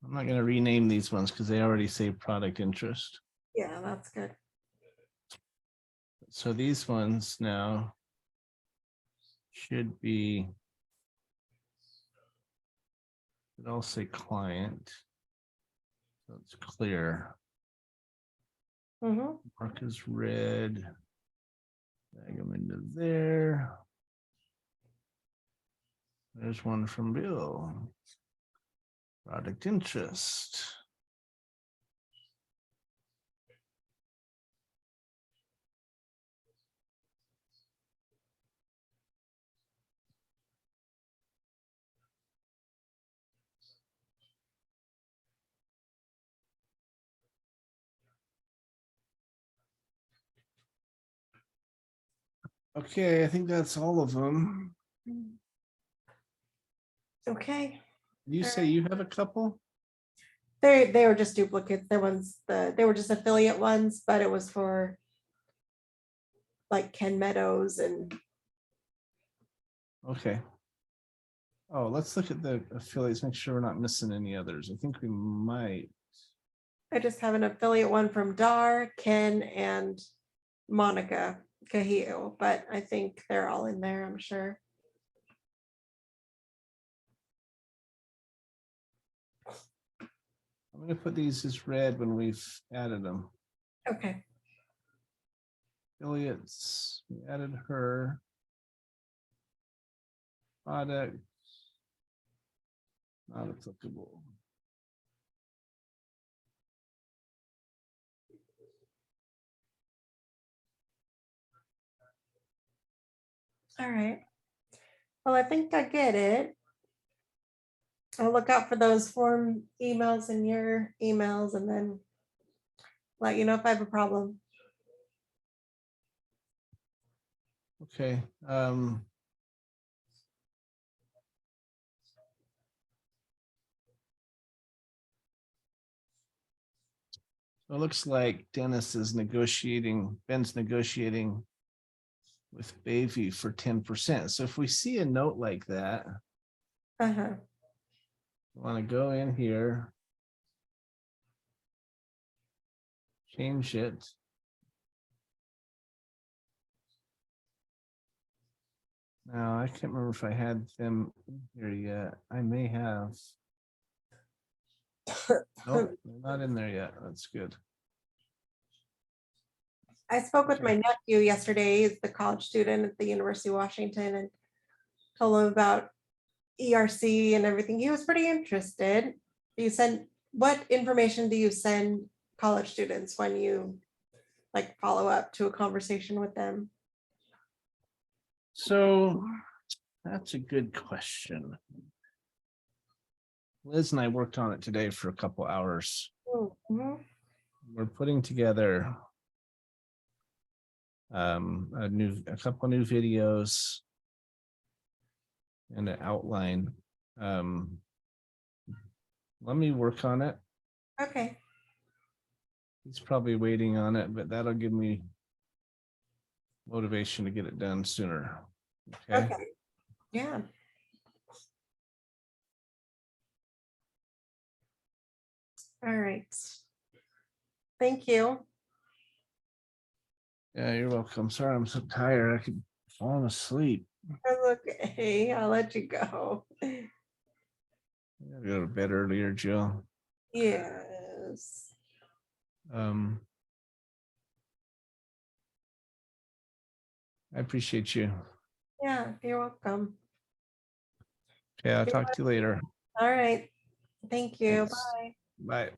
I'm not gonna rename these ones because they already say product interest. Yeah, that's good. So these ones now should be. It'll say client. So it's clear. Mm-hmm. Mark is red. Drag them into there. There's one from Bill. Product interest. Okay, I think that's all of them. Okay, You All say you have a couple? they were just duplicates. They were just affiliate ones, but it was for like Ken Meadows and Okay. Oh, let's look at the affiliates, make sure we're not missing any others. I think we might. I just have an affiliate one from Dar, Ken, and Monica Cahillo, but I think they're all in there, I'm sure. I'm gonna put these as red when we've added them. Okay, Affiliates, we added her. Product. Not applicable. all right. Well, I think I get it. I'll look out for those form emails in your emails and then let you know if I have a problem. Okay. So it looks like Dennis is negotiating, Ben's negotiating with Bayview for 10%. So if we see a note like that, Uh-huh. want to go in here. Change it. Now, I can't remember if I had them here yet. I may have. Nope, they're not in there yet. That's good. I spoke with Okay. my nephew yesterday, he's the college student at the University of Washington, and told him about ERC and everything. He was pretty interested. What information do you send college students when you like follow up to a conversation with them? So that's a good question. Liz and I worked on it today for a couple hours. Mhm. We're putting together a couple new videos and an outline. Let me work on it. Okay, He's probably waiting on it, but that'll give me motivation to get it done sooner. Okay. okay, yeah. All right. Thank you. Yeah, you're welcome. Sorry, I'm so tired. I could fall asleep. That's okay, I'll let you go. I gotta go to bed earlier, Jill. Yes. I appreciate you. Yeah, you're welcome. Okay, I'll talk to you later. All right. Thank you. Thanks. Bye. Bye.